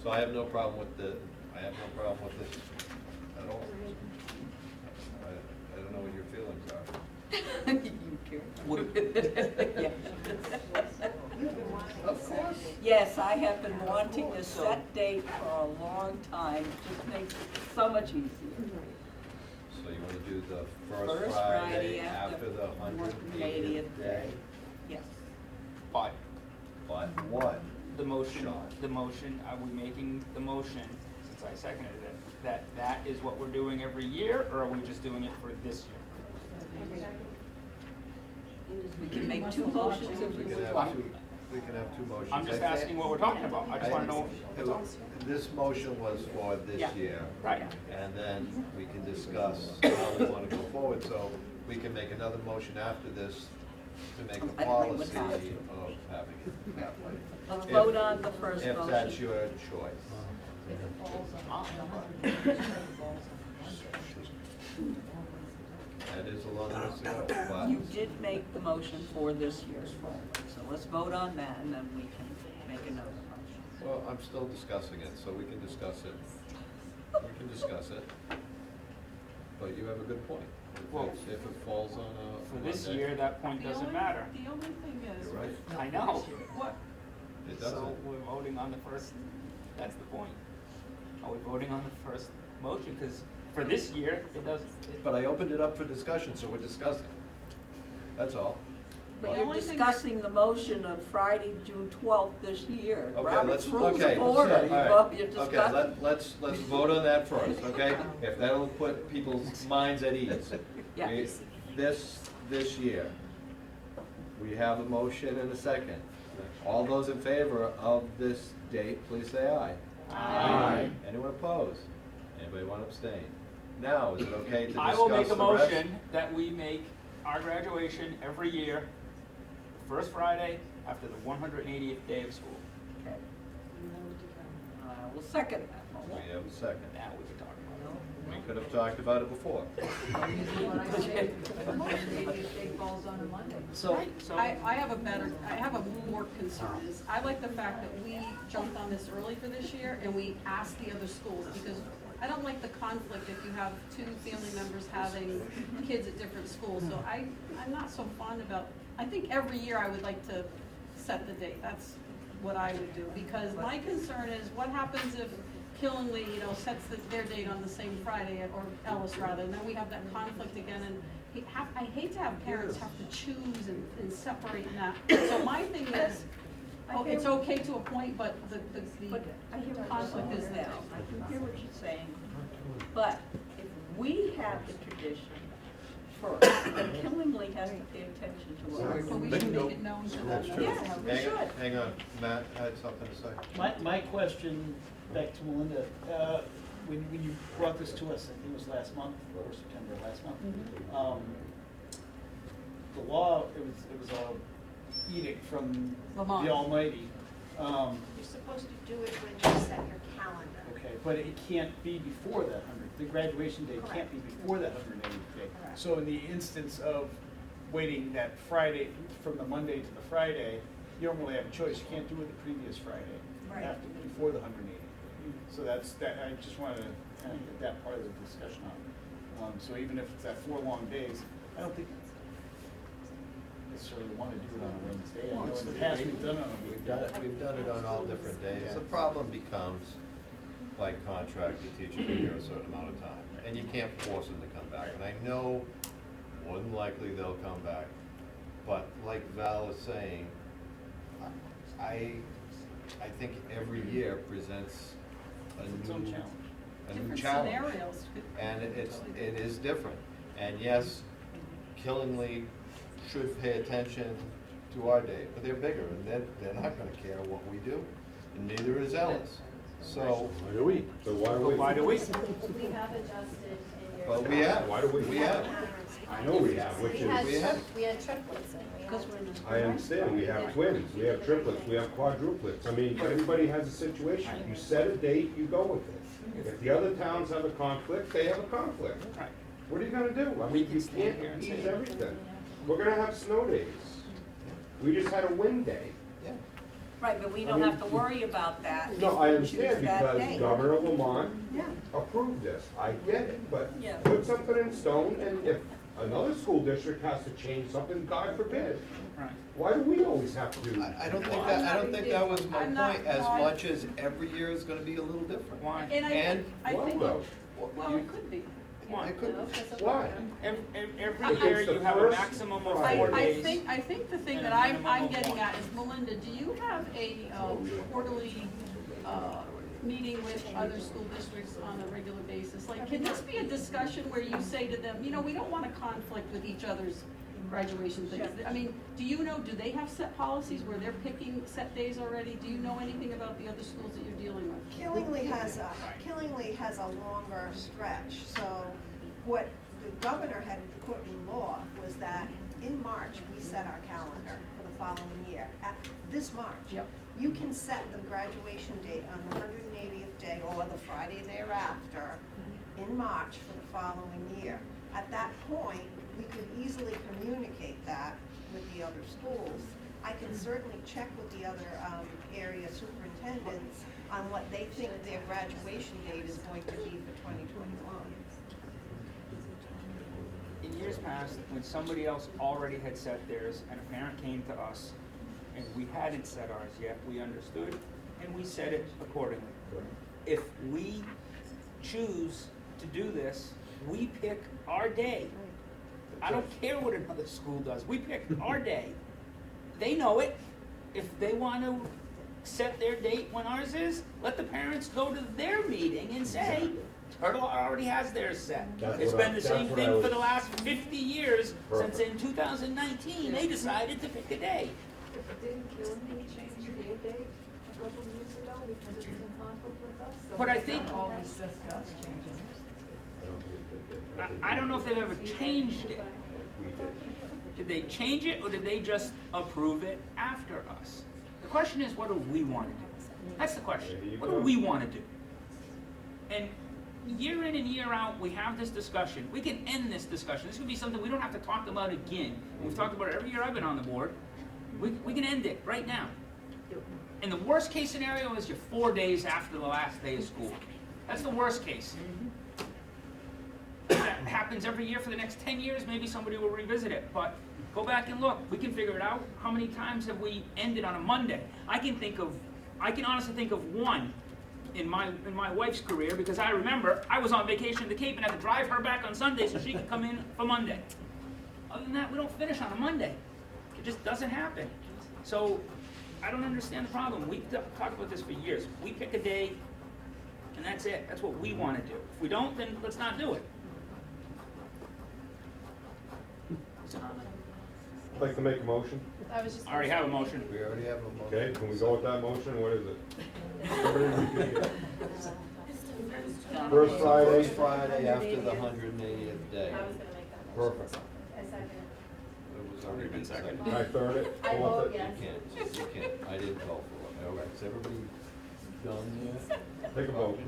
S2: So I have no problem with this at all. I don't know what your feelings are.
S18: Of course. Yes, I have been wanting a set date for a long time. It just makes it so much easier.
S2: So you want to do the
S18: First
S2: first Friday after the 180th day?
S18: Yes.
S17: But
S2: But what?
S17: the motion,
S2: Sean?
S17: are we making the motion, since I seconded it, that is what we're doing every year, or are we just doing it for this year?
S18: We can make two motions if
S2: We
S18: we
S2: can
S18: would
S2: have
S18: like.
S2: two motions.
S17: I'm just asking what we're talking about, I just wanna know.
S2: This motion was for this
S18: Yeah.
S2: year.
S17: Right.
S2: And then we can discuss how we want to go forward, so we can make another motion after this to make a
S18: I would
S2: policy
S18: have to.
S2: of having it that way.
S18: Let's
S2: If-
S18: vote on the first
S2: If
S18: motion.
S2: that's your choice. That is a long ways to go, but
S18: You did make the motion for this year's vote, so let's vote on that and then we can make another motion.
S2: well, I'm still discussing it, so we can discuss it. We can discuss it. But you have a good point. If it falls on a
S17: For this
S2: Monday,
S17: year, that point doesn't matter.
S7: The only thing is.
S2: You're right.
S17: I know.
S7: What,
S2: It
S17: So
S2: doesn't.
S17: we're voting on the first, that's the point. Are we voting on the first motion? Because for this year, it doesn't.
S2: But I opened it up for discussion, so we're discussing. That's all.
S18: But
S7: The
S18: you're
S7: only thing
S18: discussing the motion of Friday, June 12th this year.
S2: Okay,
S18: Robert's
S2: let's,
S18: Rules
S2: okay.
S18: of Order,
S2: all
S18: you
S2: right.
S18: vote, you're
S2: Okay,
S18: discussing.
S2: let's vote on that first, okay? If that'll put people's minds at ease.
S18: Yeah.
S2: This year, we have a motion and a second. All those in favor of this date, please say aye.
S17: Aye.
S2: Anyone opposed? Anybody want to abstain? Now, is it okay to discuss
S17: I will make a
S2: the rest?
S17: motion that we make our graduation every year, the first Friday after the 180th day of school.
S18: Okay. We'll second that
S2: We
S18: motion.
S2: have a second.
S17: Now we can talk about it.
S2: We could have talked about it before.
S9: So,
S17: So,
S7: I have a more concern is, I like the fact that we jumped on this early for this year and we asked the other schools, because I don't like the conflict if you have two family members having kids at different schools, so I'm not so fond about, I think every year I would like to set the date, that's what I would do, because my concern is, what happens if Killenly, sets their date on the same Friday, or Ellis rather, and then we have that conflict again, and I hate to have parents have to choose and separate that. So my thing is, it's okay to a point, but the
S18: I hear what
S7: conflict
S18: you're
S7: is
S18: saying
S7: there.
S18: now. I can hear what you're saying, but if we have the tradition first, then Killingly has to pay attention to ours.
S7: But we should make it known to them.
S2: That's true.
S18: Yeah, we should.
S2: Hang on, Matt had something to say.
S9: my question back to Melinda, when you brought this to us, I think it was last month, or September last month, the law, it was a edict from
S7: Lamont.
S9: the Almighty.
S11: You're supposed to do it when you set your calendar.
S9: Okay, but it can't be before that the graduation date can't be before that 180th day.
S11: Correct.
S9: So in the instance of waiting that Friday, from the Monday to the Friday, you don't really have a choice, you can't do it the previous Friday.
S11: Right.
S9: After, before the 180th day. So that's, I just wanted to kind of get that part of the discussion on. So even if it's that 4 long days, I don't think necessarily want to do it on a Wednesday. I know in the past we've done it on a weekday.
S2: We've done it on all different days. The problem becomes, like contract, the teacher be here a certain amount of time, and you can't force them to come back. And I know, more than likely, they'll come back. But like Val is saying, I think every year presents a new
S9: challenge.
S2: A new
S7: Different
S2: challenge.
S7: scenarios.
S2: And it is different. And yes, Killingly should pay attention to our day, but they're bigger, and they're not gonna care what we do, and neither is Ellis. So,
S5: Why do we? So why are we?
S17: Why do we?
S3: We have adjusted in your
S2: Well, we have.
S5: Why do we have? I know we have, which is,
S1: We had triplets and we had.
S5: I understand, we have twins, we have triplets, we have quadruplets. I mean, everybody has a situation. You set a date, you go with it. If the other towns have a conflict, they have a conflict. What are you gonna do? I mean, you can't appease everything. We're gonna have snow days. We just had a wind day.
S6: Right, but we don't have to worry about that.
S5: No, I
S6: if we
S5: understand
S6: choose that
S5: because
S6: day.
S5: Governor Lamont
S6: Yeah.
S5: approved this. I get it, but
S6: Yeah.
S5: put something in stone, and if another school district has to change something, God forbid. Why do we always have to do?
S2: I don't think that was my point, as much as every year is gonna be a little different.
S17: Why?
S7: And I
S5: Why
S7: think,
S5: though?
S7: well, it could be.
S2: It could,
S5: Why?
S17: Every year you have a maximum of 4 days.
S7: I think the thing
S17: and
S7: that
S17: a
S7: I'm
S17: minimum of
S7: getting
S17: one.
S7: at is, Melinda, do you have a quarterly meeting with other school districts on a regular basis? Like, can this be a discussion where you say to them, you know, we don't want to conflict with each other's graduation things? I mean, do you know, do they have set policies where they're picking set days already? Do you know anything about the other schools that you're dealing with?
S11: Killingly has a longer stretch, so what the governor had put in law was that in March, we set our calendar for the following year. At this March,
S7: Yep.
S11: you can set the graduation date on the 180th day or the Friday thereafter in March for the following year. At that point, we could easily communicate that with the other schools. I can certainly check with the other area superintendents on what they think their graduation date is going to be for 2021.
S17: In years past, when somebody else already had set theirs and a parent came to us and we hadn't set ours yet, we understood and we set it accordingly. If we choose to do this, we pick our day. I don't care what another school does. We pick our day. They know it. If they want to set their date when ours is, let the parents go to their meeting and say, Turtle already has theirs set. It's been the same thing for the last 50 years, since in 2019, they decided to pick a day.
S1: Didn't Killenly change their date a couple of years ago because it was in conflict with us? So
S17: But I think,
S1: always discussed changing it.
S17: I don't know if they've ever changed it. Did they change it or did they just approve it after us? The question is, what do we want to do? That's the question. What do we want to do? And year in and year out, we have this discussion. We can end this discussion. This could be something we don't have to talk about again. We've talked about it every year I've been on the board. We can end it right now. And the worst case scenario is you're 4 days after the last day of school. That's the worst case. That happens every year for the next 10 years, maybe somebody will revisit it, but go back and look. We can figure it out. How many times have we ended on a Monday? I can honestly think of one in my wife's career, because I remember I was on vacation in the Cape and had to drive her back on Sunday so she could come in for Monday. Other than that, we don't finish on a Monday. It just doesn't happen. So I don't understand the problem. We've talked about this for years. We pick a day and that's it. That's what we want to do. If we don't, then let's not do it.
S5: I'd like to make a motion.
S1: I was just.
S17: I already have a motion.
S2: We already have a motion.
S5: Okay, can we go with that motion? What is it? First Friday.
S2: First Friday after the 180th day.
S1: I was gonna make that motion.
S5: Perfect.
S1: I second it.
S2: It was already been seconded.
S5: Can I third it?
S1: I
S5: Fourth
S1: vote
S5: it?
S1: yes.
S2: You can't. I didn't call for it. All right, is everybody done there?
S5: Take a vote.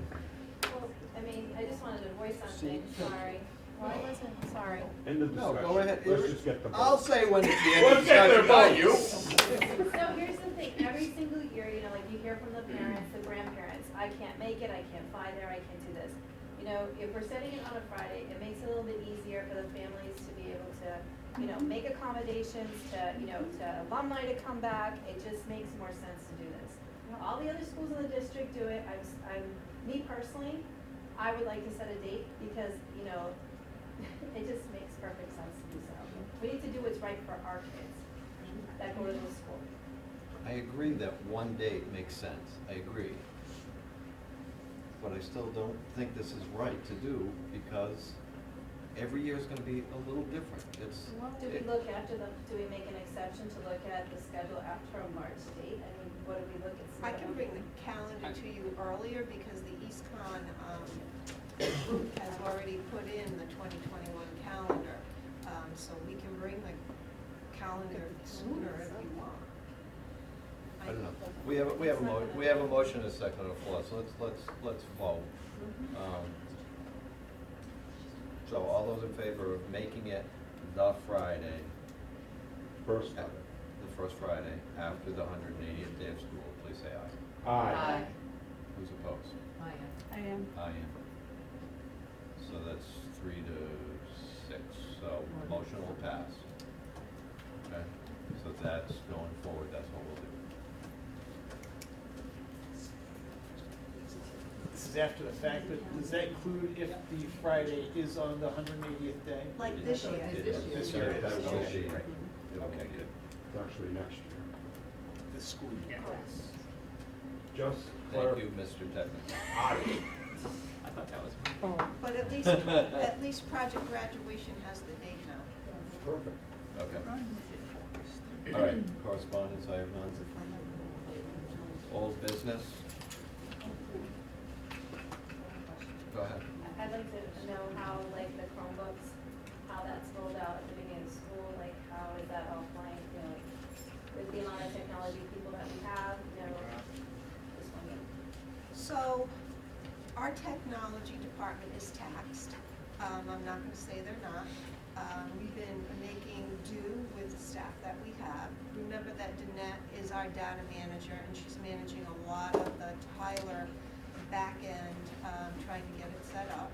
S1: Well, I mean, I just wanted to voice something, sorry. Why wasn't, sorry.
S5: End of
S2: No,
S5: discussion.
S2: go ahead.
S5: Let's just get the vote.
S2: I'll say when it's the end of
S5: Let's get
S2: discussion,
S5: the vote.
S2: not you.
S1: So here's the thing, every single year, you know, like you hear from the parents, the grandparents, I can't make it, I can't fly there, I can't do this. You know, if we're setting it on a Friday, it makes it a little bit easier for the families to be able to, you know, make accommodations to, you know, to alumni to come back. It just makes more sense to do this. You know, all the other schools in the district do it. Me personally, I would like to set a date because, you know, it just makes perfect sense to do so. We need to do what's right for our kids that go to the school.
S2: I agree that one date makes sense. I agree. But I still don't think this is right to do because every year is gonna be a little different.
S1: Do we look after do we make an exception to look at the schedule after a March date? I mean, what do we look at?
S11: I can bring the calendar to you earlier because the EastCon has already put in the 2021 calendar. So we can bring the calendar sooner if you want.
S2: I don't know. We have a motion and a second on the floor, so let's vote. So all those in favor of making it the Friday,
S5: First
S2: the first Friday after the 180th day of school, please say aye.
S5: Aye.
S2: Who's opposed?
S7: I am.
S2: I am. So that's 3 to 6, so motion will pass. Okay, so that's going forward, that's what we'll do.
S9: This is after the fact, but does that include if the Friday is on the 180th day?
S11: Like this year.
S9: This year.
S2: That will be.
S9: Okay, good.
S5: It's actually next year.
S9: This school year.
S5: Just
S2: Thank you, Mr. Technical.
S17: I thought that was.
S11: But at least project graduation has the date now.
S5: Perfect.
S2: Okay. All right, correspondence, I have none. Old business? Go ahead.
S1: I'd like to know how, like, the Chromebooks, how that's rolled out at the beginning of school, like, how is that all flying, you know, like, with the amount of technology people that we have, you know, just wondering.
S11: So, our technology department is taxed. I'm not gonna say they're not. We've been making do with the staff that we have. Remember that Danette is our data manager, and she's managing a lot of the Tyler back end, trying to get it set up.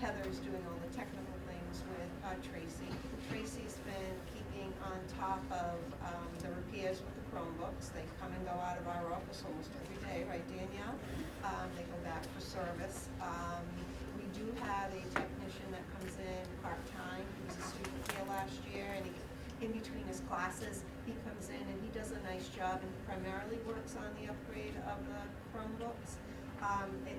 S11: Heather's doing all the technical things with Tracy. Tracy's been keeping on top of the repairs with the Chromebooks. They come and go out of our office almost every day, right, Danielle? They go back for service. We do have a technician that comes in part-time. He was a student here last year, and in between his classes, he comes in and he does a nice job and primarily works on the upgrade of the Chromebooks.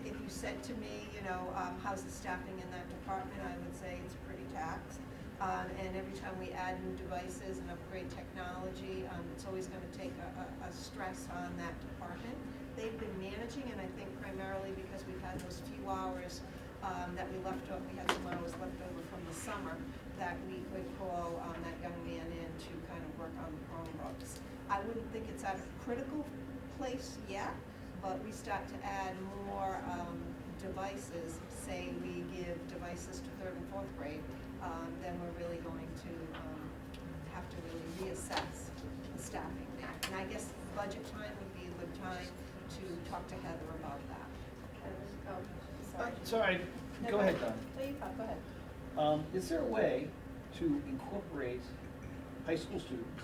S11: If you said to me, you know, how's the staffing in that department, I would say it's pretty taxed. And every time we add new devices and upgrade technology, it's always gonna take a stress on that department. They've been managing, and I think primarily because we've had those few hours that we left over, we had some hours left over from the summer, that we could call that young man in to kind of work on the Chromebooks. I wouldn't think it's at a critical place yet, but we start to add more devices, say we give devices to 3rd and 4th grade, then we're really going to have to really reassess the staffing there. And I guess budget time would be a good time to talk to Heather about that.
S1: Oh, sorry.
S9: Sorry,
S1: No,
S9: go ahead, Don.
S1: No, you go ahead.
S9: Is there a way to incorporate high school students,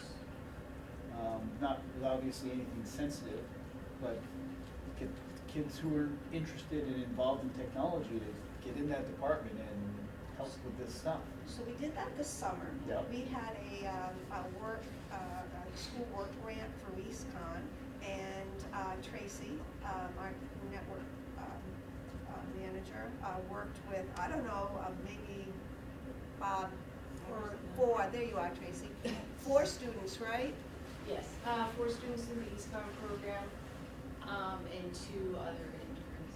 S9: not with obviously anything sensitive, but get kids who are interested and involved in technology to get in that department and help with this stuff?
S11: So we did that this summer.
S9: Yep.
S11: We had a school work grant for EastCon, and Tracy, our network manager, worked with, I don't know, maybe four, there you are, Tracy, 4 students, right?
S21: Yes, 4 students in the EastCon program, and 2 other interns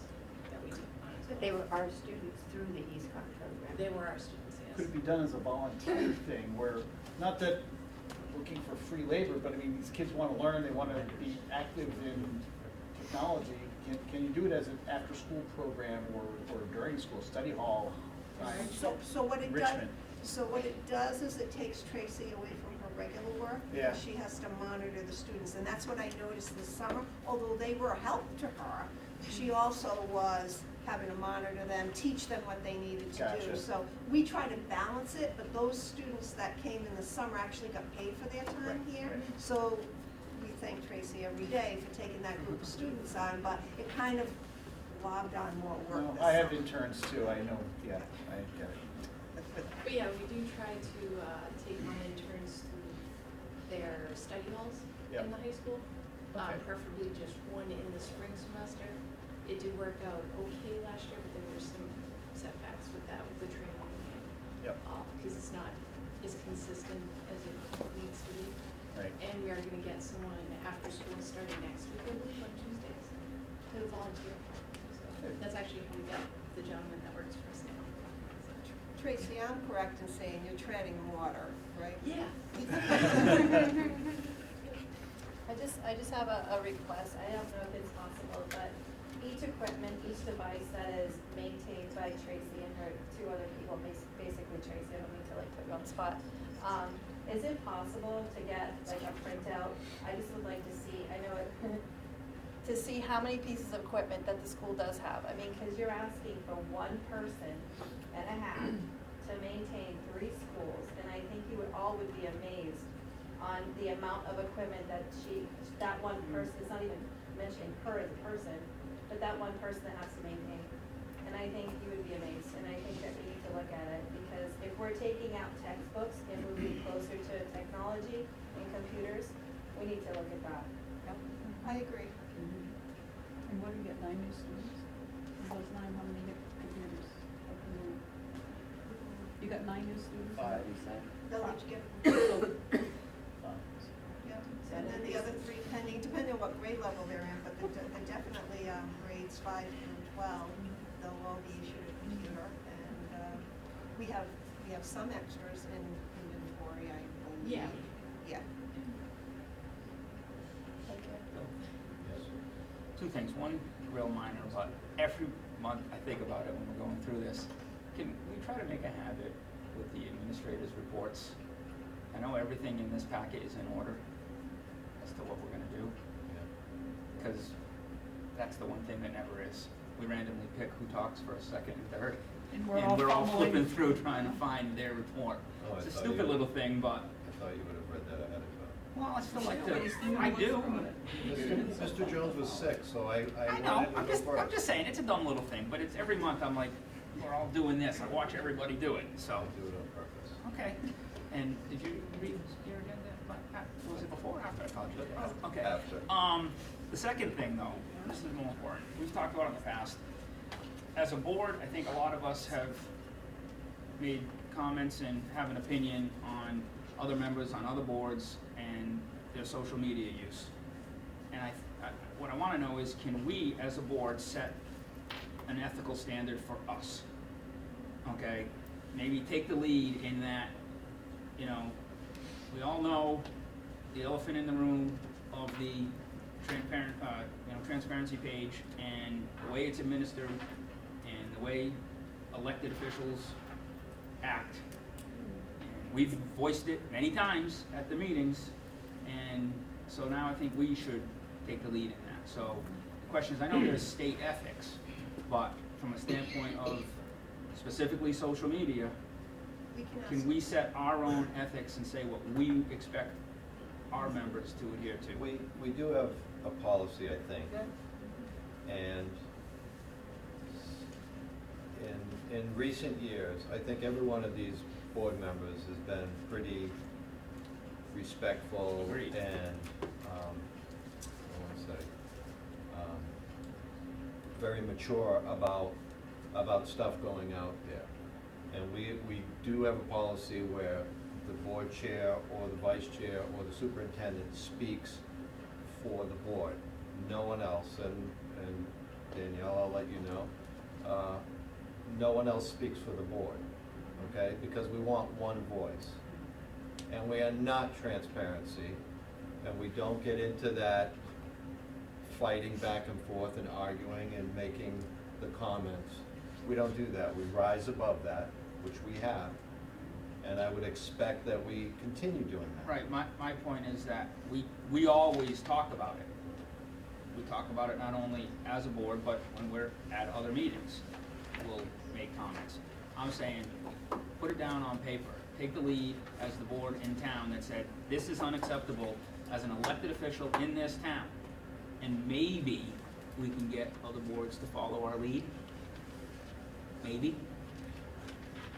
S21: that we took on as well.
S8: But they were our students through the EastCon program.
S21: They were our students, yes.
S9: Could it be done as a volunteer thing where, not that looking for free labor, but I mean, these kids want to learn, they want to be active in technology. Can you do it as an after-school program or during school, study hall?
S11: So what it does,
S9: Enrichment.
S11: so what it does is it takes Tracy away from her regular work.
S9: Yeah.
S11: Because she has to monitor the students, and that's what I noticed this summer. Although they were a help to her, she also was having to monitor them, teach them what they needed to do.
S9: Gotcha.
S11: So we try to balance it, but those students that came in the summer actually got paid for their time here. So we thank Tracy every day for taking that group of students on, but it kind of lobbed on more work
S9: No,
S11: this
S9: I have
S11: summer.
S9: interns too, I know, yeah, I get it.
S21: But yeah, we do try to take on interns through their study halls
S9: Yep.
S21: in the high school,
S9: Okay.
S21: preferably just one in the spring semester. It did work out okay last year, but there were some setbacks with that, with the training.
S9: Yep.
S21: Because it's not as consistent as it needs to be.
S9: Right.
S21: And we are gonna get someone after school starting next week, I believe, on Tuesdays, to volunteer. So
S9: Good.
S21: that's actually how we got the gentleman that works for us now.
S11: Tracy, I'm correct in saying you're treading water, right?
S21: Yeah.
S1: I just have a request, I don't know if it's possible, but each equipment, each device that is maintained by Tracy and her two other people, basically Tracy, I don't mean to like put you on the spot. Is it possible to get like a printout? I just would like to see, I know it, to see how many pieces of equipment that the school does have. I mean, cause you're asking for one person and a half to maintain 3 schools, and I think you all would be amazed on the amount of equipment that that one person, it's not even mentioning her as a person, but that one person that has to maintain. And I think you would be amazed, and I think that we need to look at it, because if we're taking out textbooks and moving closer to technology and computers, we need to look at that.
S11: Yep, I agree.
S7: And what do you get, 9 new students? Of those 9, how many get computers? You got 9 new students, is that what you said?
S11: They'll each get, yeah, and then the other 3 pending, depending on what grade level they're in, but they're definitely grades 5 through 12. They'll all be issued a computer, and we have some extras in inventory, I believe.
S21: Yeah.
S11: Yeah.
S17: Two things. One, real minor, but every month I think about it when we're going through this. Can we try to make a habit with the administrators' reports? I know everything in this packet is in order as to what we're gonna do. Because that's the one thing that never is. We randomly pick who talks first, second, and third.
S7: And we're all fumbling.
S17: flipping through trying to find their report.
S2: Oh, I
S17: It's a
S2: thought
S17: stupid
S2: you-
S17: little thing, but,
S2: I thought you would have read that ahead of time.
S17: well, I still like to, I do.
S2: Mr. Jones was sick, so I
S17: I know,
S2: wanted to
S17: I'm
S2: go
S17: just
S2: first.
S17: saying, it's a dumb little thing, but it's every month I'm like, we're all doing this, I watch everybody do it, so.
S2: I'll do it on purpose.
S17: Okay, and did you read your agenda? Was it before or after I called you? Oh, okay.
S2: After.
S17: The second thing though, and this is more important, we've talked about it in the past. As a board, I think a lot of us have made comments and have an opinion on other members on other boards and their social media use. And what I wanna know is, can we, as a board, set an ethical standard for us? Okay, maybe take the lead in that, you know, we all know the elephant in the room of the transparency page and the way it's administered and the way elected officials act. And we've voiced it many times at the meetings, and so now I think we should take the lead in that. So the question is, I know there's state ethics, but from a standpoint of specifically social media, can we set our own ethics and say what we expect our members to adhere to?
S2: We do have a policy, I think, and in recent years, I think every one of these board members has been pretty respectful
S17: Agreed.
S2: and, very mature about stuff going out there. And we do have a policy where the board chair or the vice chair or the superintendent speaks for the board, no one else, and Danielle, I'll let you know, no one else speaks for the board, okay? Because we want one voice. And we are not transparency, and we don't get into that fighting back and forth and arguing and making the comments. We don't do that. We rise above that, which we have, and I would expect that we continue doing that.
S17: Right, my point is that we always talk about it. We talk about it not only as a board, but when we're at other meetings, we'll make comments. I'm saying, put it down on paper. Take the lead as the board in town that said, this is unacceptable as an elected official in this town. And maybe we can get other boards to follow our lead. Maybe.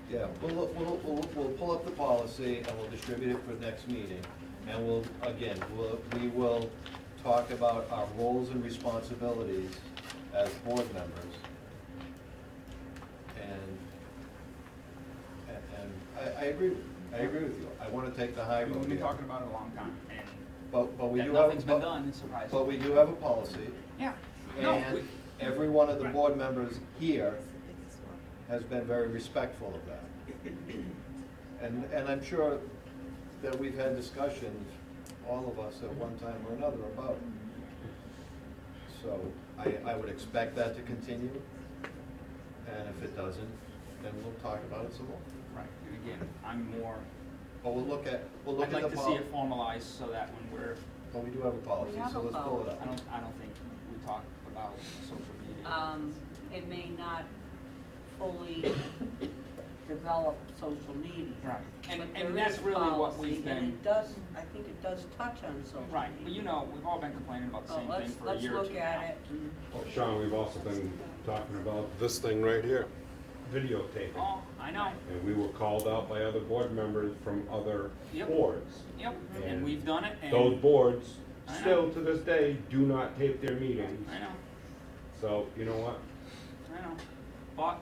S2: Yeah, we'll pull up the policy and we'll distribute it for next meeting. And we will talk about our roles and responsibilities as board members. And I agree with you. I agree with you. I want to take the high road here.
S17: We've been talking about it a long time, and
S2: But we
S17: that
S2: do have.
S17: nothing's been done, it's surprising.
S2: But we do have a policy.
S17: Yeah. No,
S2: And every one of the board members here has been very respectful of that. And I'm sure that we've had discussions, all of us at one time or another, about it. So I would expect that to continue, and if it doesn't, then we'll talk about it some more.
S17: Right, and again, I'm more,
S2: But we'll look at the
S17: I'd like to see it formalized so that when we're,
S2: Well, we do have a policy, so let's pull it up.
S17: I don't think we talk about social media.
S18: It may not fully develop social media.
S17: Right. And-
S18: But
S17: and
S18: there
S17: that's
S18: is
S17: really what
S18: policy,
S17: we've
S18: and
S17: been-
S18: it does, I think it does touch on social media.
S17: Right, but you know, we've all been complaining about the same thing for a year or two
S18: Let's look at
S17: now.
S18: it.
S5: Well, Sean, we've also been talking about this thing right here, videotaping.
S17: Oh, I know.
S5: And we were called out by other board members from other
S17: Yep.
S5: boards.
S17: Yep, and we've done it, and.
S5: Those boards,
S17: I know.
S5: still to this day, do not tape their meetings.
S17: I know,
S5: So, you know what?
S17: I know, but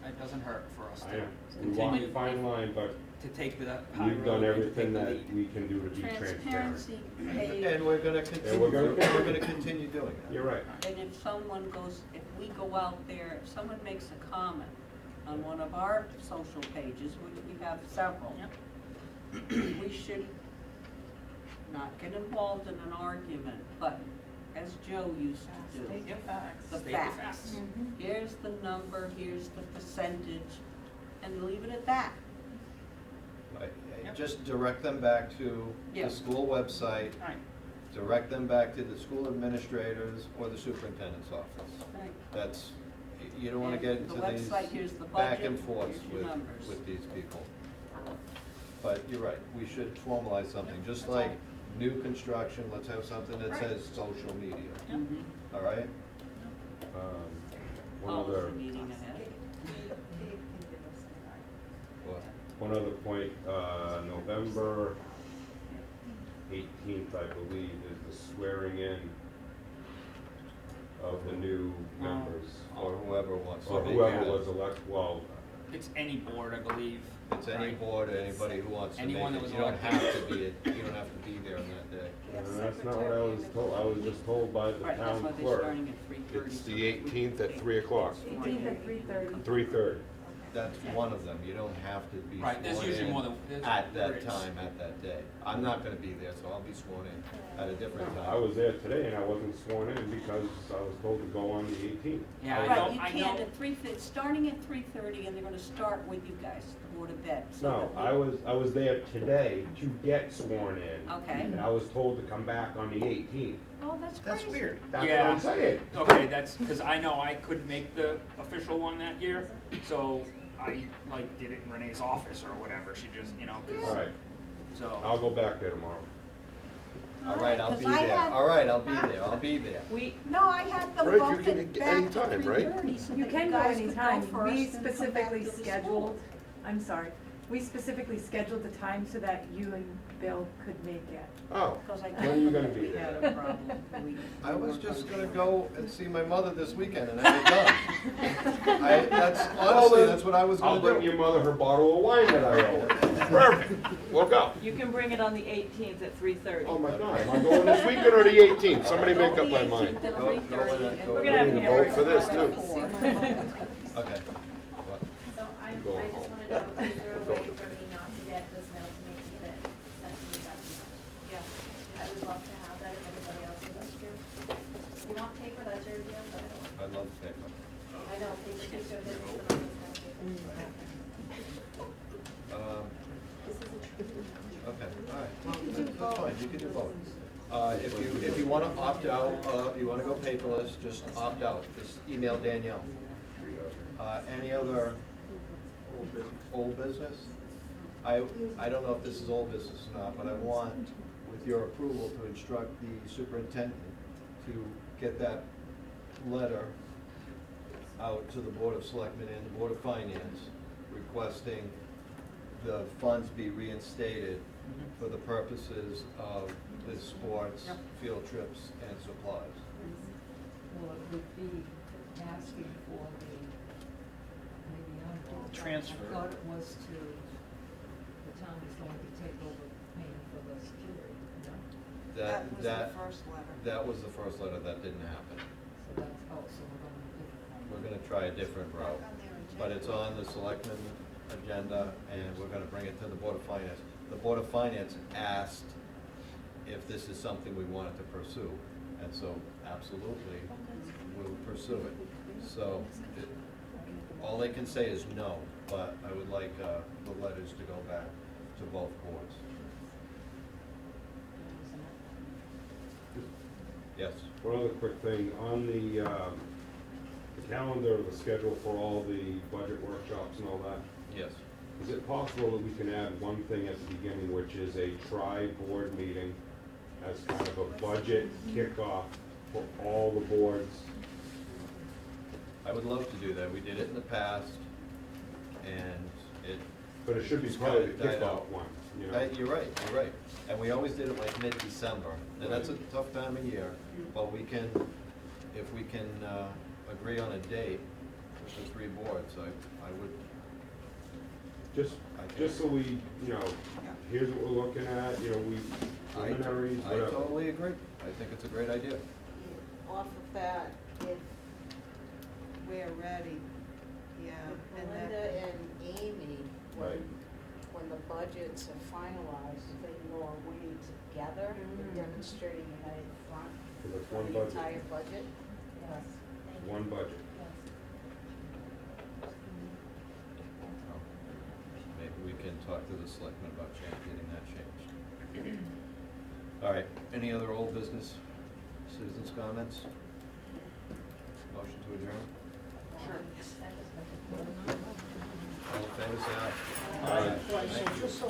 S17: it doesn't hurt for us
S5: I
S17: to
S5: know, we walk a
S17: continue
S5: fine line, but
S17: to take the high
S5: we've done
S17: road and to
S5: everything
S17: take the
S5: that
S17: lead.
S5: we can do to be transparent.
S18: Transparency page.
S2: And we're gonna
S5: continue.
S2: continue doing that.
S5: You're right.
S18: And if someone goes, if we go out there, if someone makes a comment on one of our social pages, which we have several, we should not get involved in an argument, but as Joe used to do.
S7: State the facts.
S18: The
S17: State the
S18: facts.
S17: facts.
S18: Here's the number, here's the percentage, and leave it at that.
S2: Right. Just direct them back to
S18: Yeah.
S2: the school website,
S17: Right.
S2: direct them back to the school administrators or the superintendent's office.
S18: Right.
S2: That's, you don't wanna
S18: And
S2: get into
S18: the
S2: these
S18: website, here's the
S2: back
S18: budget,
S2: and forths
S18: here's your numbers.
S2: with these people. But you're right, we should formalize something, just like new construction, let's have something that
S17: Right.
S2: says social media,
S18: Mhm.
S2: all right?
S5: One
S18: Policy
S5: other,
S18: meeting ahead.
S2: What?
S5: one other point, November 18th, I believe, is the swearing in of the new members.
S2: Or whoever wants to
S5: Or
S2: be.
S5: whoever was elected, well,
S17: It's any board, I believe.
S2: It's any
S17: right?
S2: board or anybody who wants to make
S17: Anyone that
S2: it,
S17: was
S2: you don't
S17: elected.
S2: have to be, you don't have to be there on that day.
S5: that's not what I was told, I was just told by the
S18: Right, that's
S5: town
S18: why they're
S5: clerk.
S18: starting at 3:30.
S5: It's the 18th at 3 o'clock.
S8: 18th at 3:30.
S5: 3:30.
S2: That's one of them, you don't have to be sworn
S17: Right, there's usually
S2: in
S17: more than- there's-
S2: at
S17: there
S2: that
S17: is.
S2: time, at that day. I'm not gonna be there, so I'll be sworn in at a different time.
S5: I was there today and I wasn't sworn in because I was told to go on the 18th.
S17: Yeah, I
S18: Right,
S17: know,
S18: you
S17: I
S18: can't
S17: know.
S18: at 3:30, starting at 3:30, and they're gonna start with you guys, the Board of Ed. so
S5: No,
S18: that
S5: I was there today to get sworn in.
S18: Okay.
S5: And I was told to come back on the 18th.
S18: Oh, that's crazy.
S15: That's weird.
S5: That's what
S17: Yeah.
S5: I'm saying.
S17: Okay, that's, cause I know I couldn't make the official one that year, so I like did it in Renee's office or whatever, she just, you know, 'cause-
S5: All right,
S17: so.
S5: I'll go back there tomorrow.
S2: All right, I'll be
S6: 'Cause I
S2: there,
S6: had-
S2: all right, I'll be there, I'll be there.
S6: No, I had them
S5: Right, you
S6: bumped
S5: can
S6: it
S5: get
S6: back
S5: any
S6: to
S5: time, right?
S6: 3:30 so
S8: You
S6: that
S8: can
S6: you
S8: go
S6: guys could
S8: anytime.
S6: first
S8: We
S6: and come back
S8: specifically
S6: to the school.
S8: scheduled, I'm sorry, we specifically scheduled the time so that you and Bill could make it.
S5: Oh,
S18: Because I
S5: when are you gonna be
S18: we had a
S5: there?
S18: problem.
S2: I was just gonna go and see my mother this weekend and have it done. That's, honestly, that's what I was
S5: I'll
S2: gonna
S5: bring
S2: do.
S5: your mother her bottle of wine that I owe her. Perfect, we'll go.
S4: You can bring it on the 18th at 3:30.
S5: Oh my God, am I going this weekend or the 18th? Somebody make up my mind.
S2: Go in and go.
S4: We're gonna have
S5: We need to
S4: hamburgers.
S5: vote for this too.
S2: Okay. What?
S16: So I
S5: Go
S16: just
S5: home.
S16: wanna know, is there a way for me not to get this mail to me to get it sent to me back email? Yeah, I would love to have that if everybody else does too. If you want paper, that's your deal, but I don't.
S2: I love paper.
S16: I know, paper gives you a bit of a This is a true.
S2: Okay, all right, well, that's fine, you can do both. If you wanna opt out, you wanna go paperless, just opt out, just email Danielle. Any other old business? I don't know if this is old business or not, but I want, with your approval, to instruct the superintendent to get that letter out to the Board of Selectmen and the Board of Finance requesting the funds be reinstated for the purposes of the sports, field trips, and supplies.
S22: Well, it would be asking for the, maybe I'm.
S9: Transfer.
S22: I thought it was to, the town is going to take over paying for the security, no?
S6: That was the first letter.
S2: That was the first letter, that didn't happen.
S22: So that's, oh, so we're going to do it.
S2: We're gonna try a different route.
S6: On their agenda.
S2: but it's on the selectmen agenda, and we're gonna bring it to the Board of Finance. The Board of Finance asked if this is something we wanted to pursue, and so absolutely, we'll pursue it. So, all they can say is no, but I would like, the letters to go back to both boards. Yes?
S5: One other quick thing, on the calendar, the schedule for all the budget workshops and all that,
S2: Yes.
S5: is it possible that we can add one thing at the beginning, which is a tri-board meeting as kind of a budget kickoff for all the boards?
S2: I would love to do that. We did it in the past, and it.
S5: But it should be
S2: it's
S5: probably
S2: kinda
S5: the
S2: died
S5: kickoff
S2: out.
S5: one, you know?
S2: You're right. And we always did it like mid-December, and that's a tough time of year, but we can, if we can, agree on a date with the three boards, I would.
S5: Just so we, you know, here's what we're looking at, you know, we, preliminaries,
S2: I
S5: whatever.
S2: totally agree. I think it's a great idea.
S18: Off of that, if we're ready, yeah, and
S21: Melinda and Amy,
S5: Right.
S18: when the budgets are finalized, if they can go away together, demonstrating united front
S5: Because it's
S18: for
S5: one
S18: the
S5: budget.
S18: entire budget.
S21: yes.
S5: One budget.
S2: Maybe we can talk to the selectmen about getting that changed. All right, any other old business, citizens' comments? Motion to adjourn? All in favor, say aye.
S20: Right, so just so